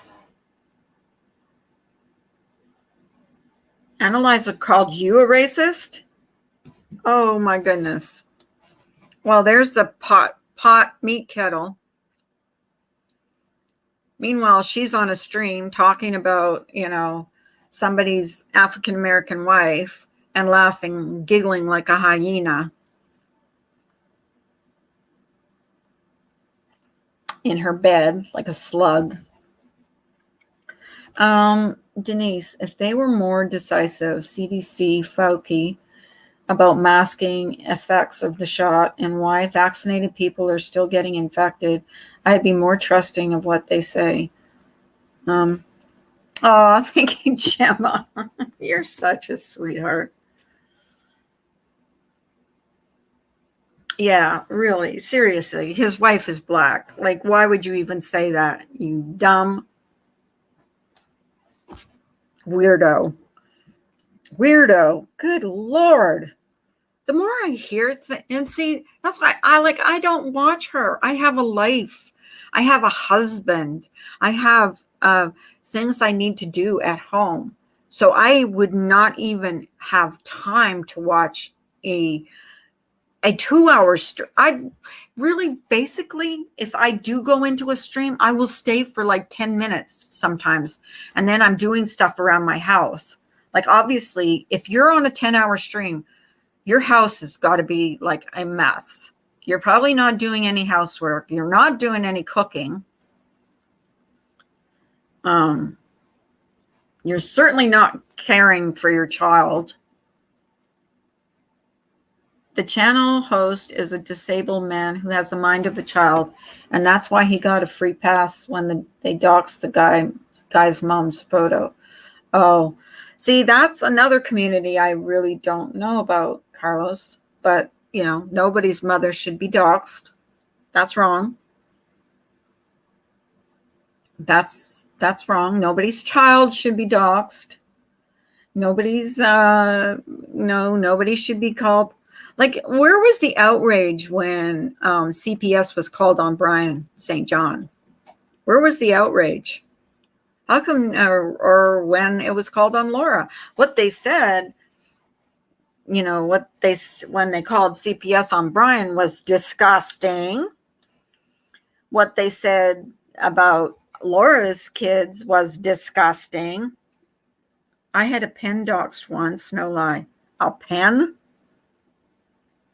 Analyzer called you a racist? Oh my goodness. Well, there's the pot meat kettle. Meanwhile, she's on a stream talking about, you know, somebody's African-American wife and laughing, giggling like a hyena in her bed, like a slug. Denise, if they were more decisive, CDC, Fauci, about masking effects of the shot and why vaccinated people are still getting infected, I'd be more trusting of what they say. Oh, thank you, Gemma. You're such a sweetheart. Yeah, really, seriously. His wife is black. Like, why would you even say that, you dumb weirdo? Good Lord. The more I hear and see, that's why I don't watch her. I have a life. I have a husband. I have things I need to do at home. So I would not even have time to watch a 2-hour stream. I really, basically, if I do go into a stream, I will stay for like 10 minutes sometimes. And then I'm doing stuff around my house. Like, obviously, if you're on a 10-hour stream, your house has got to be like a mess. You're probably not doing any housework. You're not doing any cooking. You're certainly not caring for your child. The channel host is a disabled man who has the mind of a child, and that's why he got a free pass when they doxed the guy's mom's photo. Oh, see, that's another community I really don't know about, Carlos. But, nobody's mother should be doxed. That's wrong. That's wrong. Nobody's child should be doxed. Nobody's, nobody should be called. Like, where was the outrage when CPS was called on Brian St. John? Where was the outrage? How come, or when it was called on Laura? What they said, when they called CPS on Brian was disgusting. What they said about Laura's kids was disgusting. I had a pen doxed once, no lie. A pen?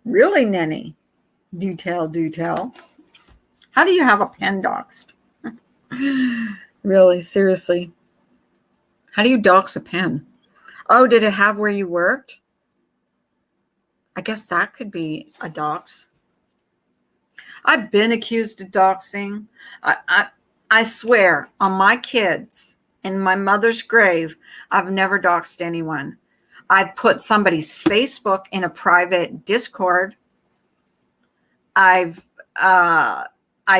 Really, Nenny? Do tell. How do you have a pen doxed? Really, seriously. How do you dox a pen? Oh, did it have where you worked? I guess that could be a dox. I've been accused of doxing. I swear on my kids, in my mother's grave, I've never doxed anyone. I put somebody's Facebook in a private Discord. I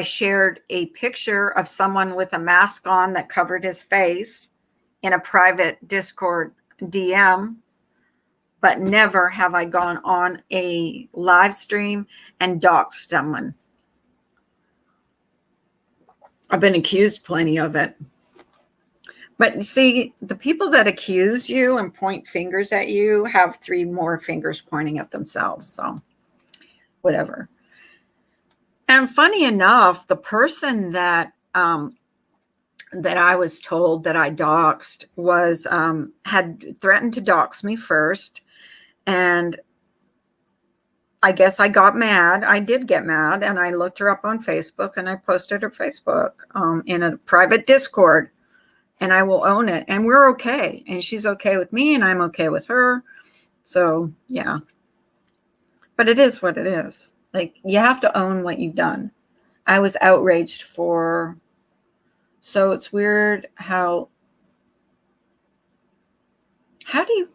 shared a picture of someone with a mask on that covered his face in a private Discord DM, but never have I gone on a live stream and doxed someone. I've been accused plenty of it. But see, the people that accuse you and point fingers at you have 3 more fingers pointing at themselves. So whatever. And funny enough, the person that I was told that I doxed was had threatened to dox me first. And I guess I got mad. I did get mad. And I looked her up on Facebook and I posted her Facebook in a private Discord. And I will own it. And we're okay. And she's okay with me and I'm okay with her. So, yeah. But it is what it is. Like, you have to own what you've done. I was outraged for... So it's weird how do you...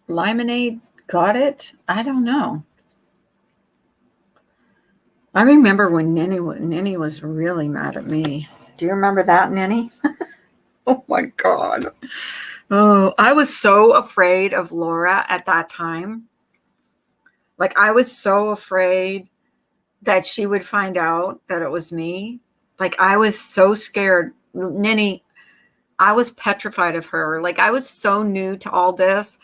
Limonade got it? I don't know. I remember when Ninny was really mad at me. Do you remember that, Ninny? Oh, my God. Oh, I was so afraid of Laura at that time. Like, I was so afraid that she would find out that it was me. Like, I was so scared. Ninny, I was petrified of her. Like, I was so new to all this.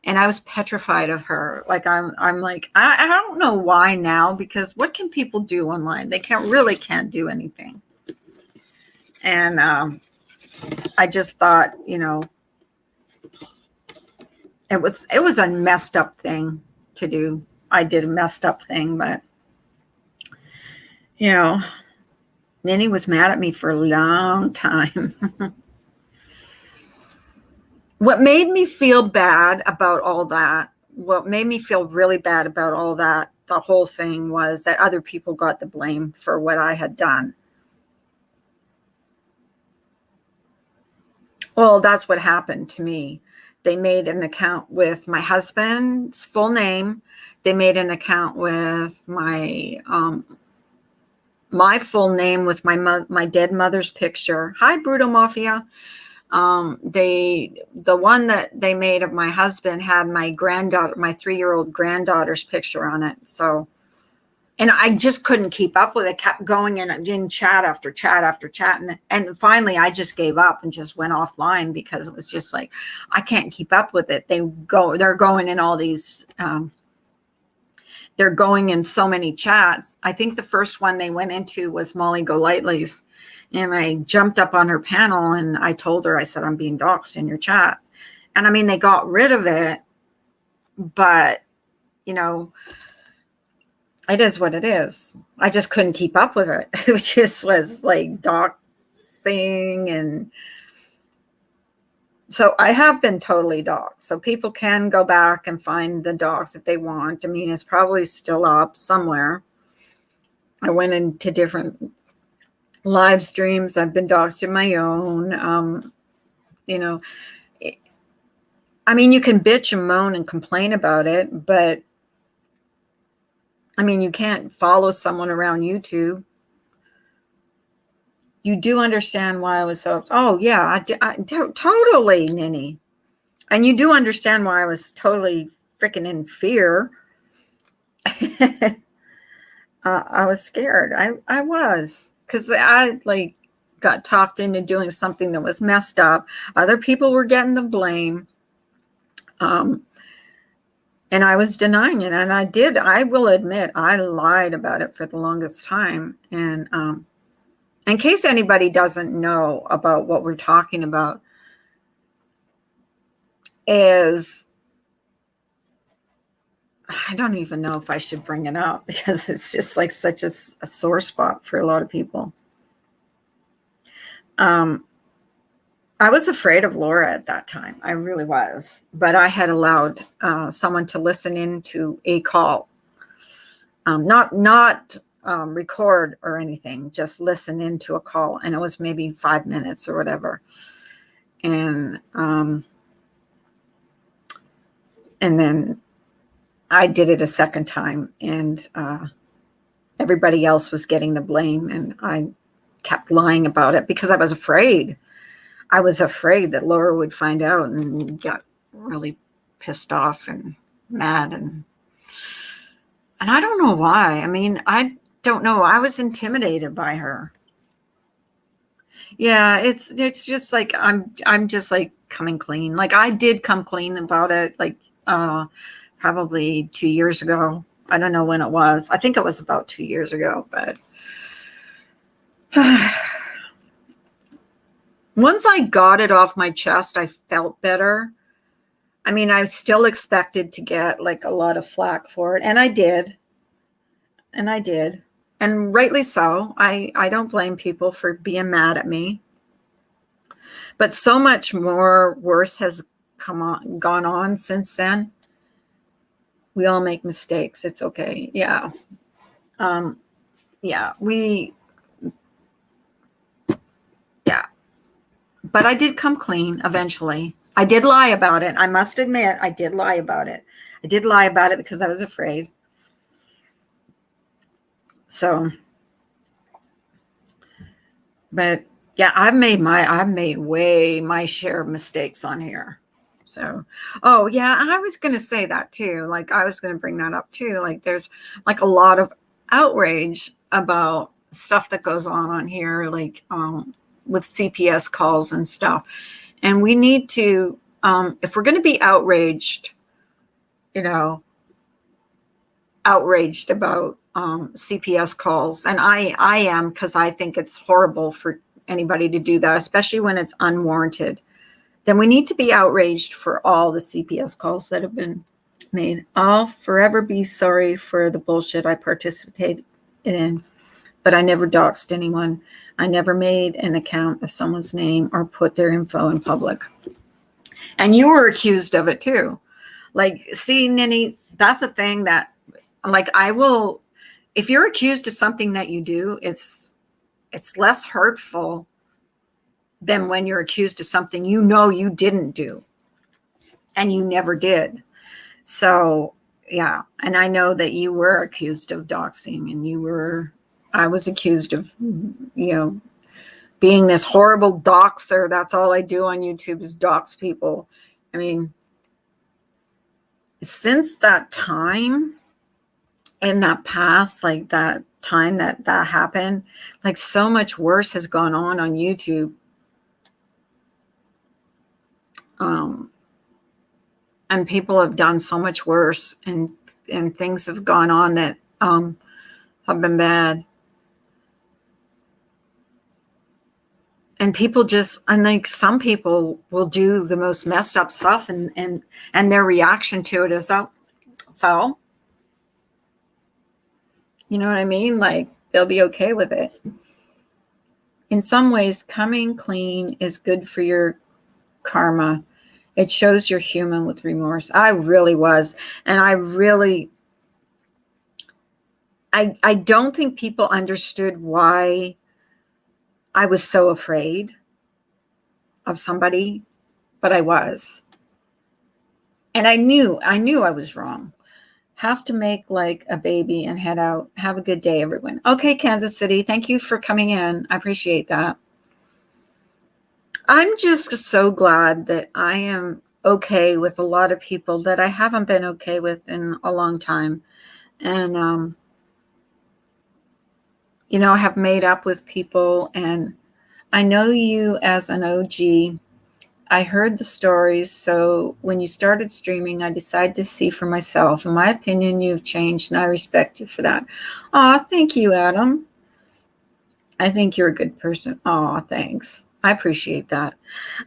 And I was petrified of her. Like, I'm like, I don't know why now, because what can people do online? They can't do anything. And I just thought, it was a messed up thing to do. I did a messed up thing, but, Ninny was mad at me for a long time. What made me feel bad about all that, what made me feel really bad about all that, the whole thing, was that other people got the blame for what I had done. Well, that's what happened to me. They made an account with my husband's full name. They made an account with my full name with my dead mother's picture. Hi, Bruto Mafia. The one that they made of my husband had my granddaughter, my 3-year-old granddaughter's picture on it. So, and I just couldn't keep up with it. Kept going in chat after chat after chat. And finally I just gave up and just went offline, because it was just like, I can't keep up with it. They're going in all these, they're going in so many chats. I think the first one they went into was Molly Golightly's. And I jumped up on her panel and I told her, I said, I'm being doxxed in your chat. And I mean, they got rid of it, but, you know, it is what it is. I just couldn't keep up with it. It just was like doxing. And so I have been totally doxed. So people can go back and find the dox if they want. I mean, it's probably still up somewhere. I went into different live streams. I've been doxed in my own. You know, I mean, you can bitch and moan and complain about it, but I mean, you can't follow someone around YouTube. You do understand why I was so, oh yeah, I totally, Ninny. And you do understand why I was totally freaking in fear. I was scared. I was, because I like got talked into doing something that was messed up. Other people were getting the blame. And I was denying it. And I will admit, I lied about it for the longest time. And in case anybody doesn't know about what we're talking about, is, I don't even know if I should bring it up because it's just like such a sore spot for a lot of people. I was afraid of Laura at that time. I really was. But I had allowed someone to listen into a call. Not record or anything, just listen into a call. And it was maybe 5 minutes or whatever. And then I did it a second time, and everybody else was getting the blame. And I kept lying about it because I was afraid. I was afraid that Laura would find out and got really pissed off and mad. And I don't know why. I mean, I don't know. I was intimidated by her. Yeah, it's just like I'm just like coming clean. Like I did come clean about it, like probably 2 years ago. I don't know when it was. I think it was about 2 years ago, but once I got it off my chest, I felt better. I mean, I still expected to get like a lot of flack for it, and I did. And rightly so. I don't blame people for being mad at me. But so much more worse has gone on since then. We all make mistakes. It's okay. Yeah. Yeah. But I did come clean eventually. I did lie about it. I must admit, I did lie about it. I did lie about it because I was afraid. So, but yeah, I've made way my share of mistakes on here. So, oh yeah, I was going to say that too. Like I was going to bring that up too. Like there's like a lot of outrage about stuff that goes on here, like with CPS calls and stuff. And we need to, if we're going to be outraged, outraged about CPS calls, and I am, because I think it's horrible for anybody to do that, especially when it's unwarranted, then we need to be outraged for all the CPS calls that have been made. I'll forever be sorry for the bullshit I participated in, but I never doxed anyone. I never made an account of someone's name or put their info in public. And you were accused of it too. Like, see, Ninny, that's a thing that, like, if you're accused of something that you do, it's less hurtful than when you're accused of something you didn't do and you never did. So, yeah. And I know that you were accused of doxing, and I was accused of, being this horrible doxer. That's all I do on YouTube is dox people. I mean, since that time, in that past, like that time that happened, like so much worse has gone on YouTube. And people have done so much worse, and things have gone on that have been bad. And people just, and like some people will do the most messed up stuff, and their reaction to it is, oh, so, you know what I mean? Like, they'll be okay with it. In some ways, coming clean is good for your karma. It shows you're human with remorse. I really was. And I don't think people understood why I was so afraid of somebody, but I was. And I knew I was wrong. Have to make like a baby and head out. Have a good day, everyone. Okay, Kansas City, thank you for coming in. I appreciate that. I'm just so glad that I am okay with a lot of people that I haven't been okay with in a long time. And, you know, I have made up with people, and I know you as an OG. I heard the stories, so when you started streaming, I decided to see for myself. In my opinion, you've changed, and I respect you for that. Aw, thank you, Adam. I think you're a good person. Aw, thanks. I appreciate that.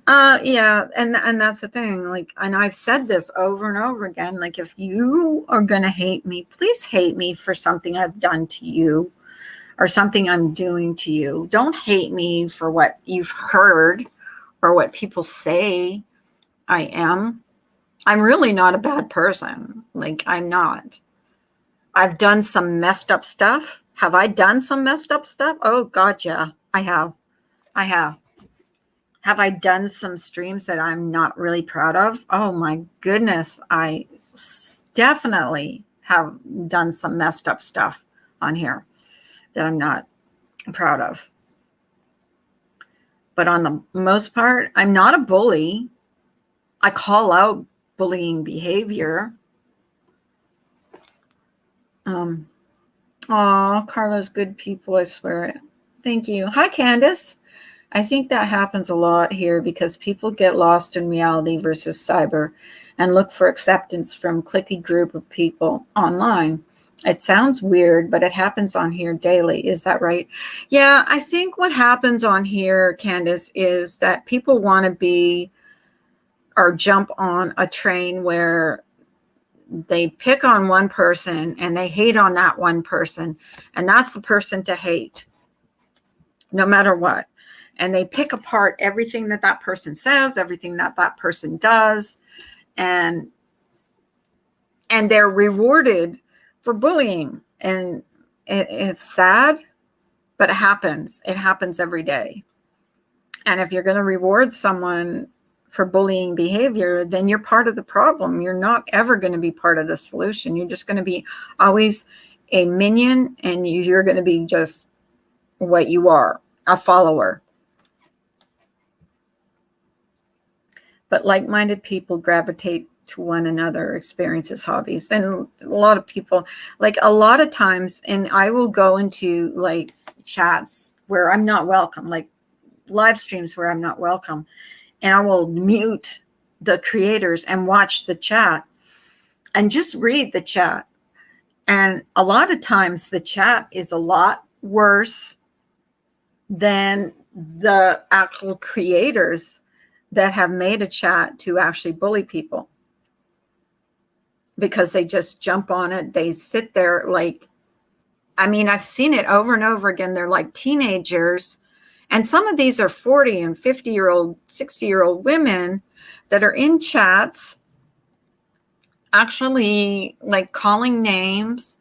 Yeah, and that's the thing. Like, and I've said this over and over again. Like, if you are gonna hate me, please hate me for something I've done to you or something I'm doing to you. Don't hate me for what you've heard or what people say I am. I'm really not a bad person. Like, I'm not. I've done some messed up stuff. Have I done some messed up stuff? Oh, God, yeah, I have. I have. Have I done some streams that I'm not really proud of? Oh, my goodness. I definitely have done some messed up stuff on here that I'm not proud of. But on the most part, I'm not a bully. I call out bullying behavior. Carla's good people, I swear. Thank you. Hi, Candace. I think that happens a lot here because people get lost in reality versus cyber and look for acceptance from cliquey group of people online. It sounds weird, but it happens on here daily. Is that right? Yeah, I think what happens on here, Candace, is that people want to be or jump on a train where they pick on one person and they hate on that one person, and that's the person to hate no matter what. And they pick apart everything that that person says, everything that that person does, and they're rewarded for bullying. And it's sad, but it happens. It happens every day. And if you're going to reward someone for bullying behavior, then you're part of the problem. You're not ever going to be part of the solution. You're just going to be always a minion, and you're going to be just what you are, a follower. But like-minded people gravitate to one another, experiences, hobbies. And a lot of people, like a lot of times, and I will go into like chats where I'm not welcome, like live streams where I'm not welcome. And I will mute the creators and watch the chat and just read the chat. And a lot of times the chat is a lot worse than the actual creators that have made a chat to actually bully people, because they just jump on it. They sit there like, I mean, I've seen it over and over again. They're like teenagers. And some of these are 40 and 50-year-old, 60-year-old women that are in chats, actually like calling names,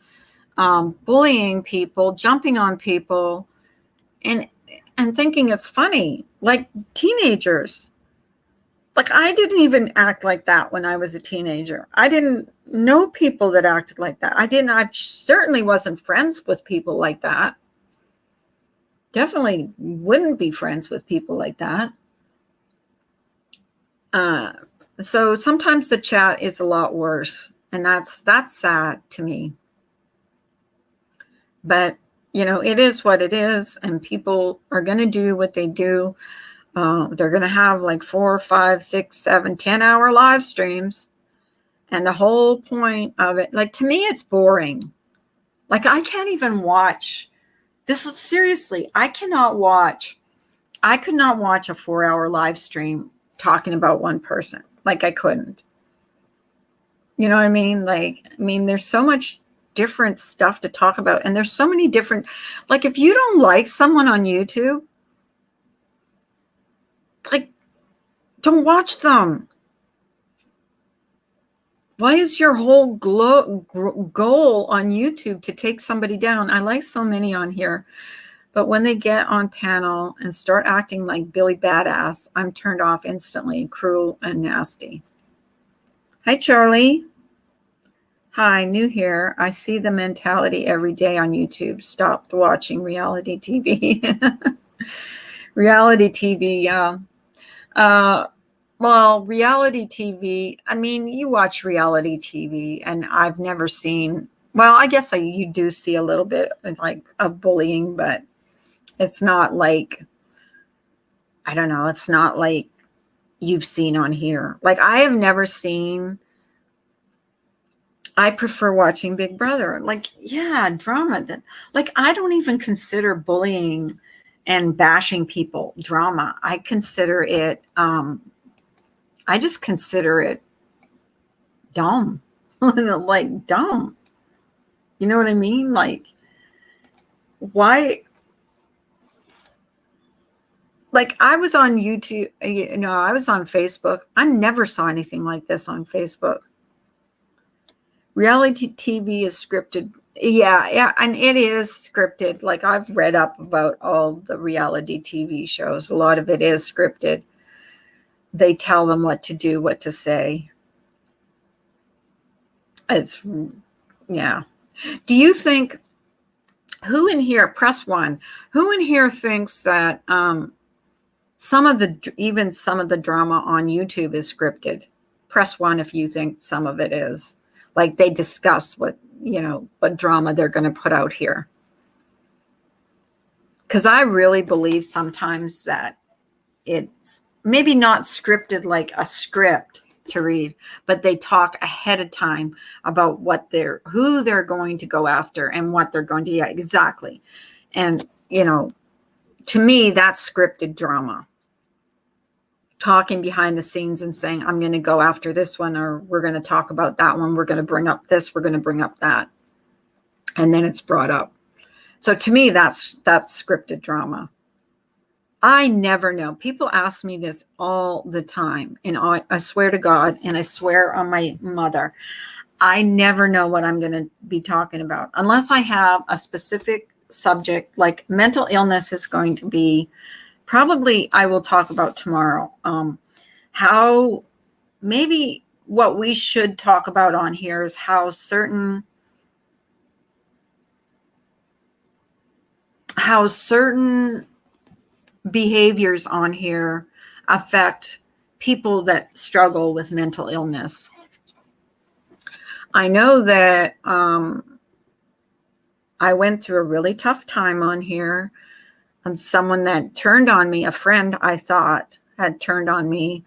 bullying people, jumping on people, and thinking it's funny, like teenagers. Like, I didn't even act like that when I was a teenager. I didn't know people that acted like that. I certainly wasn't friends with people like that. Definitely wouldn't be friends with people like that. So sometimes the chat is a lot worse, and that's sad to me. But, you know, it is what it is, and people are going to do what they do. They're going to have like 4, 5, 6, 7, 10-hour live streams. And the whole point of it, like, to me, it's boring. Like, I can't even watch. This is seriously, I cannot watch I could not watch a 4-hour live stream talking about one person. Like, I couldn't. You know what I mean? Like, I mean, there's so much different stuff to talk about. And there's so many different, like, if you don't like someone on YouTube, like, don't watch them. Why is your whole goal on YouTube to take somebody down? I like so many on here, but when they get on panel and start acting like Billy Badass, I'm turned off instantly, cruel and nasty. Hi, Charlie. Hi, new here. I see the mentality every day on YouTube. Stopped watching reality TV. Reality TV, yeah. Well, reality TV, I mean, you watch reality TV, and I've never seen, well, I guess you do see a little bit like of bullying, but it's not like, I don't know, it's not like you've seen on here. Like, I have never seen, I prefer watching Big Brother. Like, yeah, drama. Like, I don't even consider bullying and bashing people drama. I consider it, I just consider it dumb. Like, dumb. You know what I mean? Like, why? Like, I was on YouTube, I was on Facebook. I never saw anything like this on Facebook. Reality TV is scripted. Yeah, and it is scripted. Like, I've read up about all the reality TV shows. A lot of it is scripted. They tell them what to do, what to say. It's, yeah. Do you think, who in here, press 1, who in here thinks that some of the drama on YouTube is scripted? Press 1 if you think some of it is. Like, they discuss what drama they're going to put out here. Because I really believe sometimes that it's maybe not scripted like a script to read, but they talk ahead of time about who they're going to go after and what they're going to, yeah, exactly. And, to me, that's scripted drama. Talking behind the scenes and saying, I'm going to go after this one, or we're going to talk about that one. We're going to bring up this, we're going to bring up that. And then it's brought up. So to me, that's scripted drama. I never know. People ask me this all the time, and I swear to God, and I swear on my mother, I never know what I'm going to be talking about unless I have a specific subject. Like, mental illness is going to be probably, I will talk about tomorrow. How maybe what we should talk about on here is how certain behaviors on here affect people that struggle with mental illness. I know that I went through a really tough time on here, and someone that turned on me, a friend I thought had turned on me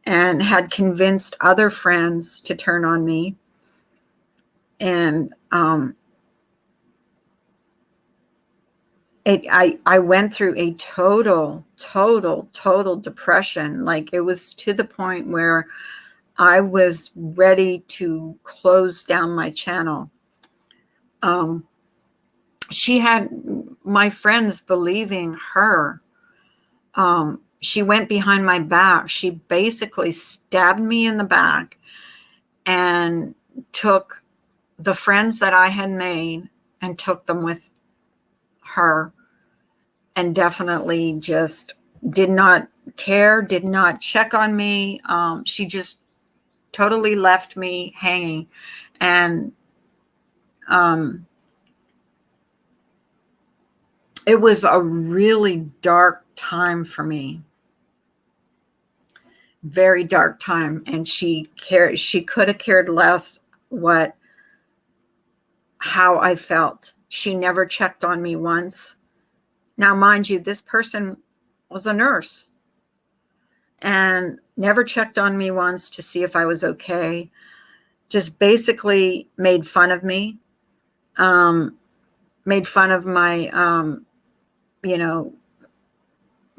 and had convinced other friends to turn on me. And I went through a total depression. Like, it was to the point where I was ready to close down my channel. She had my friends believing her. She went behind my back. She basically stabbed me in the back and took the friends that I had made and took them with her, and definitely just did not care, did not check on me. She just totally left me hanging. And it was a really dark time for me. Very dark time. And she could have cared less how I felt. She never checked on me once. Now, mind you, this person was a nurse and never checked on me once to see if I was okay. Just basically made fun of me, made fun of my,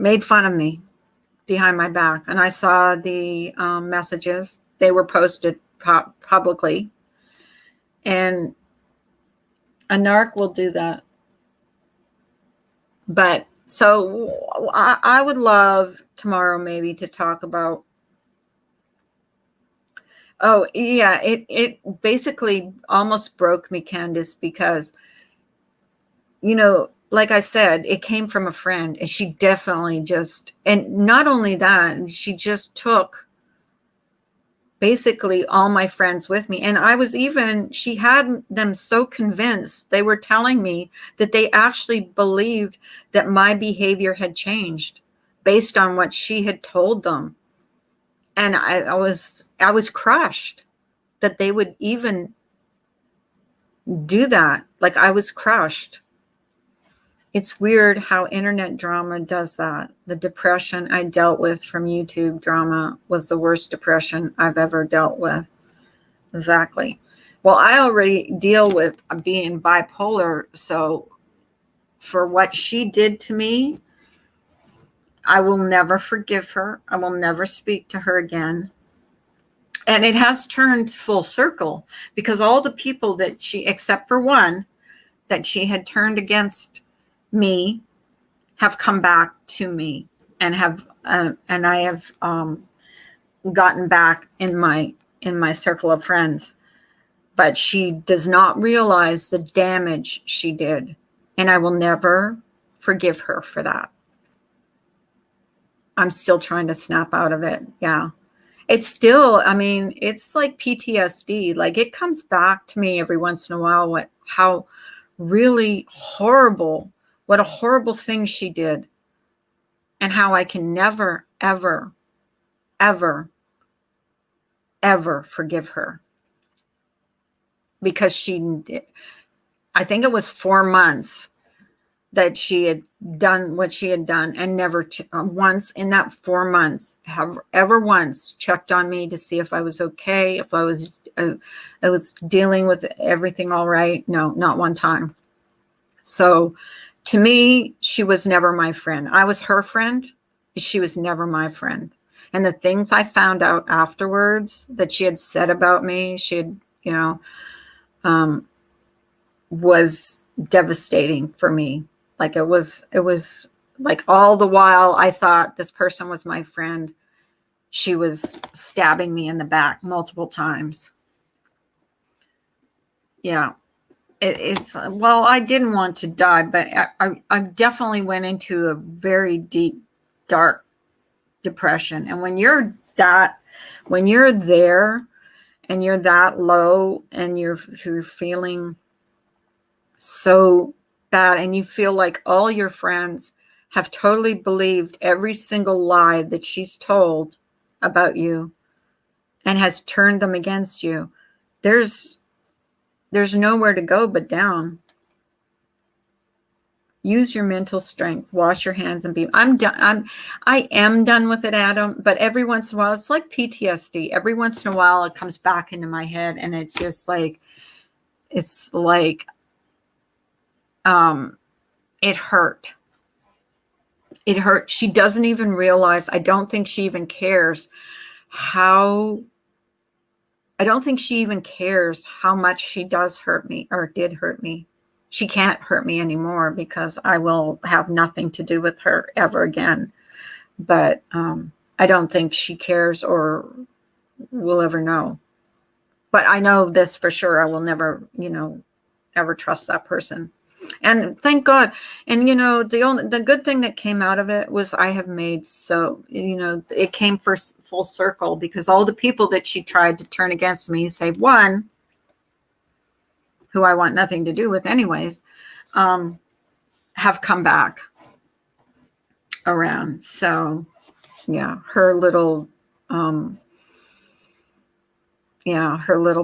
made fun of me behind my back. And I saw the messages. They were posted publicly. And a narc will do that. But so I would love tomorrow maybe to talk about, oh yeah, it basically almost broke me, Candace, because, you know, like I said, it came from a friend, and she definitely just, and not only that, she just took basically all my friends with me. And I was even, she had them so convinced, they were telling me that they actually believed that my behavior had changed based on what she had told them. And I was crushed that they would even do that. Like, I was crushed. It's weird how internet drama does that. The depression I dealt with from YouTube drama was the worst depression I've ever dealt with. Exactly. Well, I already deal with being bipolar. So for what she did to me, I will never forgive her. I will never speak to her again. And it has turned full circle, because all the people that she, except for one, that she had turned against me, have come back to me, and have and I have gotten back in my circle of friends. But she does not realize the damage she did, and I will never forgive her for that. I'm still trying to snap out of it. Yeah. It's still, I mean, it's like PTSD. Like, it comes back to me every once in a while, how really horrible, what a horrible thing she did, and how I can never, ever, ever, ever forgive her. Because I think it was 4 months that she had done what she had done, and never once in that 4 months have ever once checked on me to see if I was okay, if I was dealing with everything all right. No, not one time. So to me, she was never my friend. I was her friend. She was never my friend. And the things I found out afterwards that she had said about me, she had, you know, was devastating for me. Like, it was like, all the while I thought this person was my friend, she was stabbing me in the back multiple times. Yeah. It's, well, I didn't want to die, but I definitely went into a very deep, dark depression. And when you're there and you're that low, and you're feeling so bad, and you feel like all your friends have totally believed every single lie that she's told about you and has turned them against you, there's nowhere to go but down. Use your mental strength, wash your hands, and be, I'm done. I am done with it, Adam. But every once in a while, it's like PTSD. Every once in a while, it comes back into my head, and it's just like, it's like, it hurt. It hurt. She doesn't even realize. I don't think she even cares how much she does hurt me, or did hurt me. She can't hurt me anymore, because I will have nothing to do with her ever again. But I don't think she cares or will ever know. But I know this for sure. I will never, ever trust that person. And thank God. And, the good thing that came out of it was I have made, so, it came full circle, because all the people that she tried to turn against me, save one, who I want nothing to do with anyways, have come back around. So yeah, her little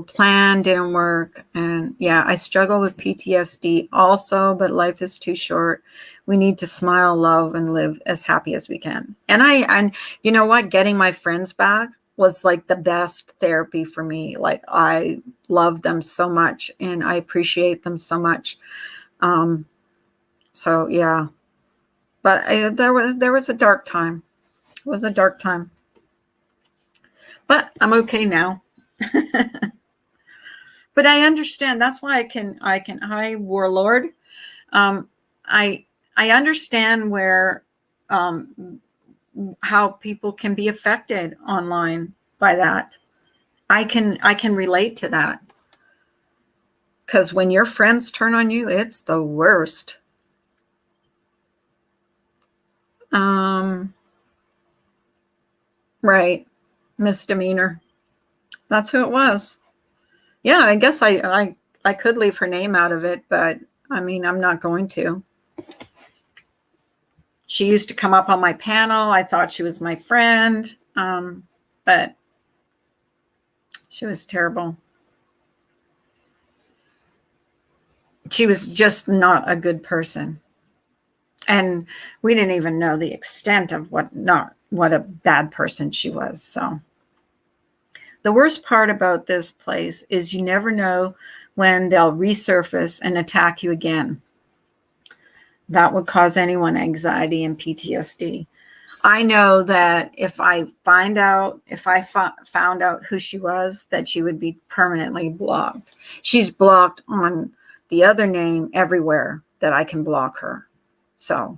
plan didn't work. And yeah, I struggle with PTSD also, but life is too short. We need to smile, love, and live as happy as we can. And you know what? Getting my friends back was like the best therapy for me. Like, I love them so much, and I appreciate them so much. So yeah, But there was a dark time. It was a dark time. But I'm okay now. But I understand. That's why hi, Warlord. Um, I understand where how people can be affected online by that. I can relate to that. Because when your friends turn on you, it's the worst. Right. Misdemeanor. That's who it was. Yeah, I guess I could leave her name out of it, but I mean, I'm not going to. She used to come up on my panel. I thought she was my friend, but she was terrible. She was just not a good person. And we didn't even know the extent of what a bad person she was. So the worst part about this place is you never know when they'll resurface and attack you again. That would cause anyone anxiety and PTSD. I know that if I found out who she was, that she would be permanently blocked. She's blocked on the other name everywhere that I can block her. So,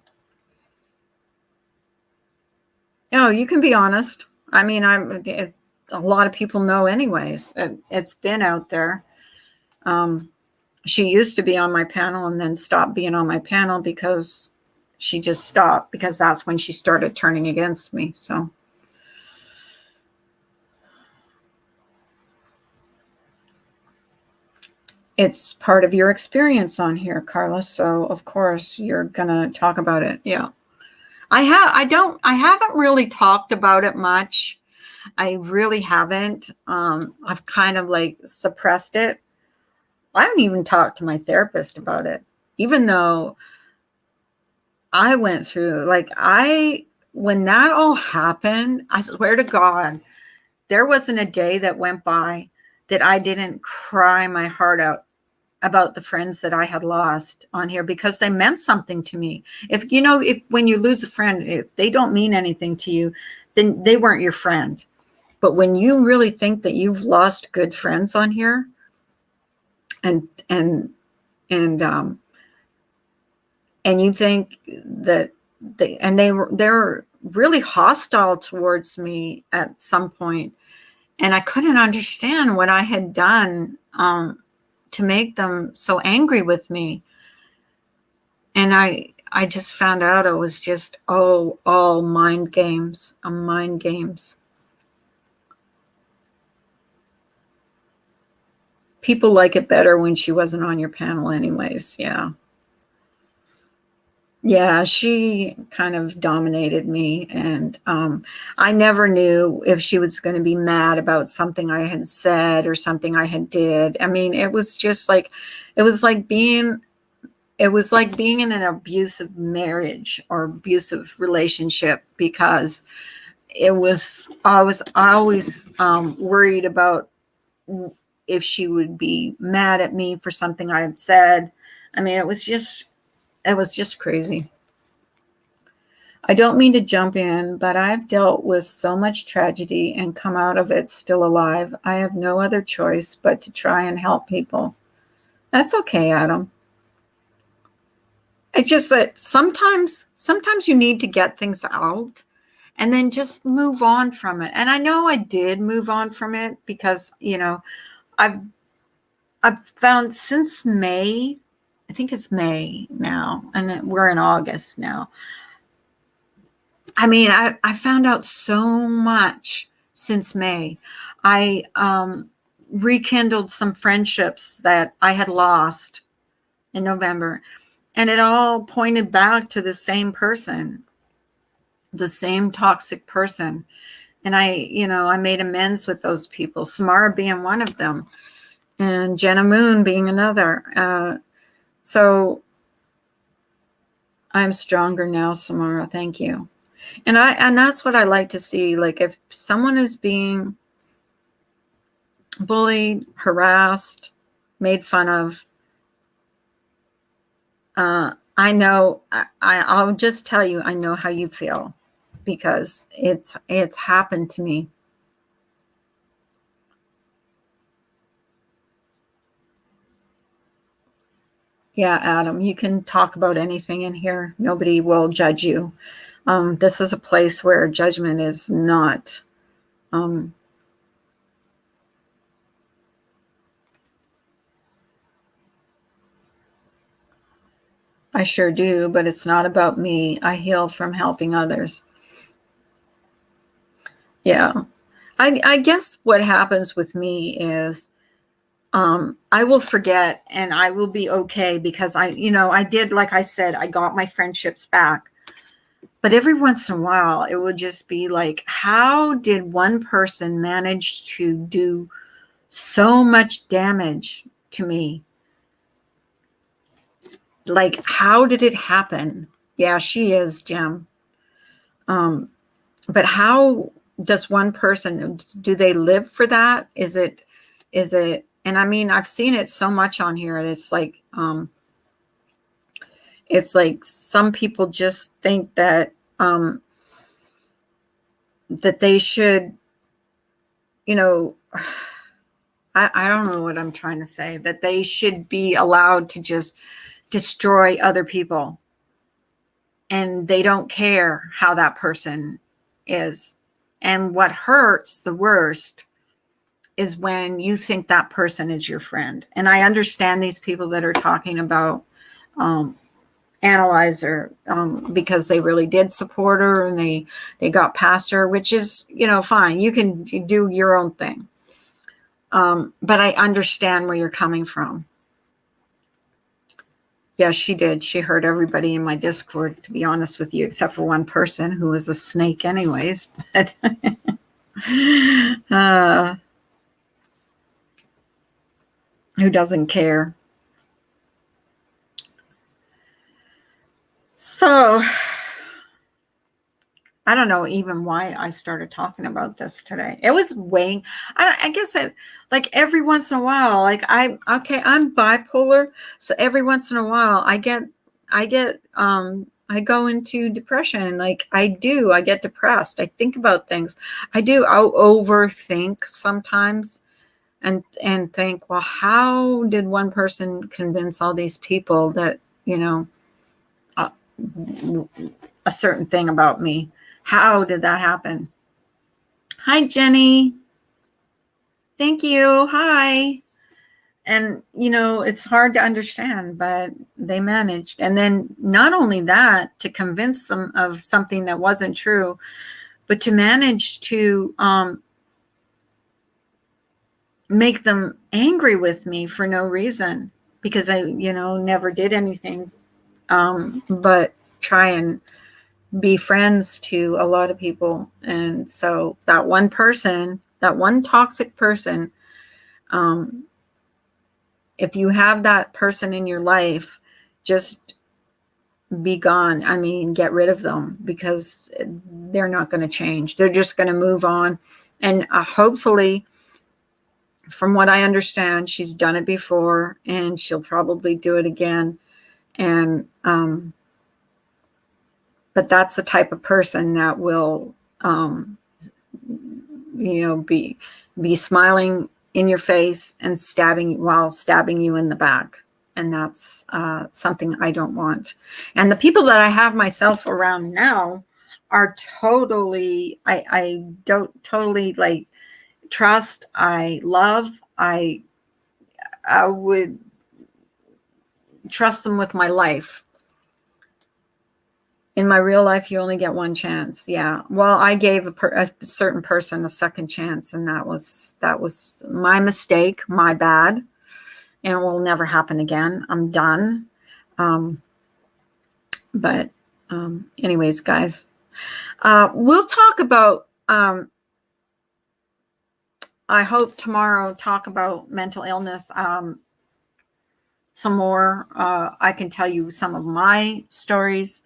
you can be honest. I mean, a lot of people know anyways. It's been out there. She used to be on my panel and then stopped being on my panel because she just stopped, because that's when she started turning against me. So it's part of your experience on here, Carla. So of course you're gonna talk about it. Yeah. I haven't really talked about it much. I really haven't. I've kind of like suppressed it. I haven't even talked to my therapist about it, even though I went through, when that all happened, I swear to God, there wasn't a day that went by that I didn't cry my heart out about the friends that I had lost on here, because they meant something to me. If when you lose a friend, if they don't mean anything to you, then they weren't your friend. But when you really think that you've lost good friends on here, and you think that they were really hostile towards me at some point, and I couldn't understand what I had done to make them so angry with me. And I just found out it was just all mind games, mind games. People like it better when she wasn't on your panel anyways. Yeah, she kind of dominated me, and I never knew if she was going to be mad about something I had said or something I had did. I mean, it was just like, it was like being in an abusive marriage or abusive relationship, because I was always worried about if she would be mad at me for something I had said. I mean, it was just crazy. I don't mean to jump in, but I've dealt with so much tragedy and come out of it still alive. I have no other choice but to try and help people. That's okay, Adam. It's just that sometimes you need to get things out and then just move on from it. And I know I did move on from it, because, I've found since May, I think it's May now, and we're in August now. I mean, I found out so much since May. I rekindled some friendships that I had lost in November, and it all pointed back to the same person, the same toxic person. And I made amends with those people, Samara being one of them, and Jenna Moon being another. So I'm stronger now, Samara. Thank you. And that's what I like to see. Like, if someone is being bullied, harassed, made fun of, I know, I'll just tell you, I know how you feel, because it's happened to me. Yeah, Adam, you can talk about anything in here. Nobody will judge you. This is a place where judgment is not. I sure do, but it's not about me. I heal from helping others. Yeah. I guess what happens with me is I will forget and I will be okay, because I did, like I said, I got my friendships back. But every once in a while, it would just be like, how did one person manage to do so much damage to me? Like, how did it happen? Yeah, she is, Jim. But how does one person, do they live for that? Is it, and I mean, I've seen it so much on here. It's like some people just think that they should, you know, I don't know what I'm trying to say, that they should be allowed to just destroy other people, and they don't care how that person is. And what hurts the worst is when you think that person is your friend. And I understand these people that are talking about Analyzer, because they really did support her and they got past her, which is, fine. You can do your own thing. But I understand where you're coming from. Yes, she did. She hurt everybody in my Discord, to be honest with you, except for one person who was a snake anyways. But who doesn't care? So I don't know even why I started talking about this today. It was weighing. I guess like every once in a while, like I'm bipolar. So every once in a while I go into depression. Like I get depressed. I think about things. I'll overthink sometimes and think, well, how did one person convince all these people that, uh, a certain thing about me? How did that happen? Hi, Jenny. Thank you. Hi. And, it's hard to understand, but they managed. And then not only that, to convince them of something that wasn't true, but to manage to make them angry with me for no reason, because I, never did anything but try and be friends to a lot of people. And so that one person, that one toxic person, if you have that person in your life, just be gone. I mean, get rid of them, because they're not going to change. They're just going to move on. And hopefully, from what I understand, she's done it before and she'll probably do it again. And but that's the type of person that will be smiling in your face and stabbing you in the back. And that's something I don't want. And the people that I have myself around now are totally, I don't totally like trust. I love. I would trust them with my life. In my real life, you only get one chance. Yeah. Well, I gave a certain person a second chance, and that was my mistake, my bad, and it will never happen again. I'm done. But anyways, guys, we'll talk about. I hope tomorrow talk about mental illness some more. I can tell you some of my stories.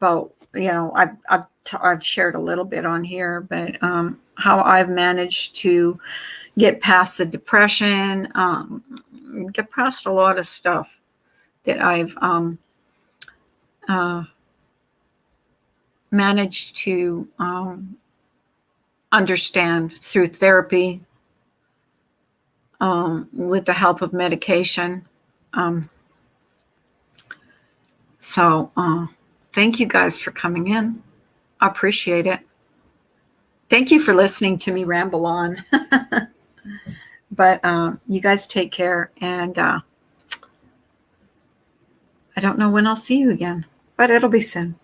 About, I've shared a little bit on here, but how I've managed to get past the depression, get past a lot of stuff that I've managed to understand through therapy, with the help of medication. So thank you guys for coming in. I appreciate it. Thank you for listening to me ramble on. But you guys take care, and I don't know when I'll see you again, but it'll be soon.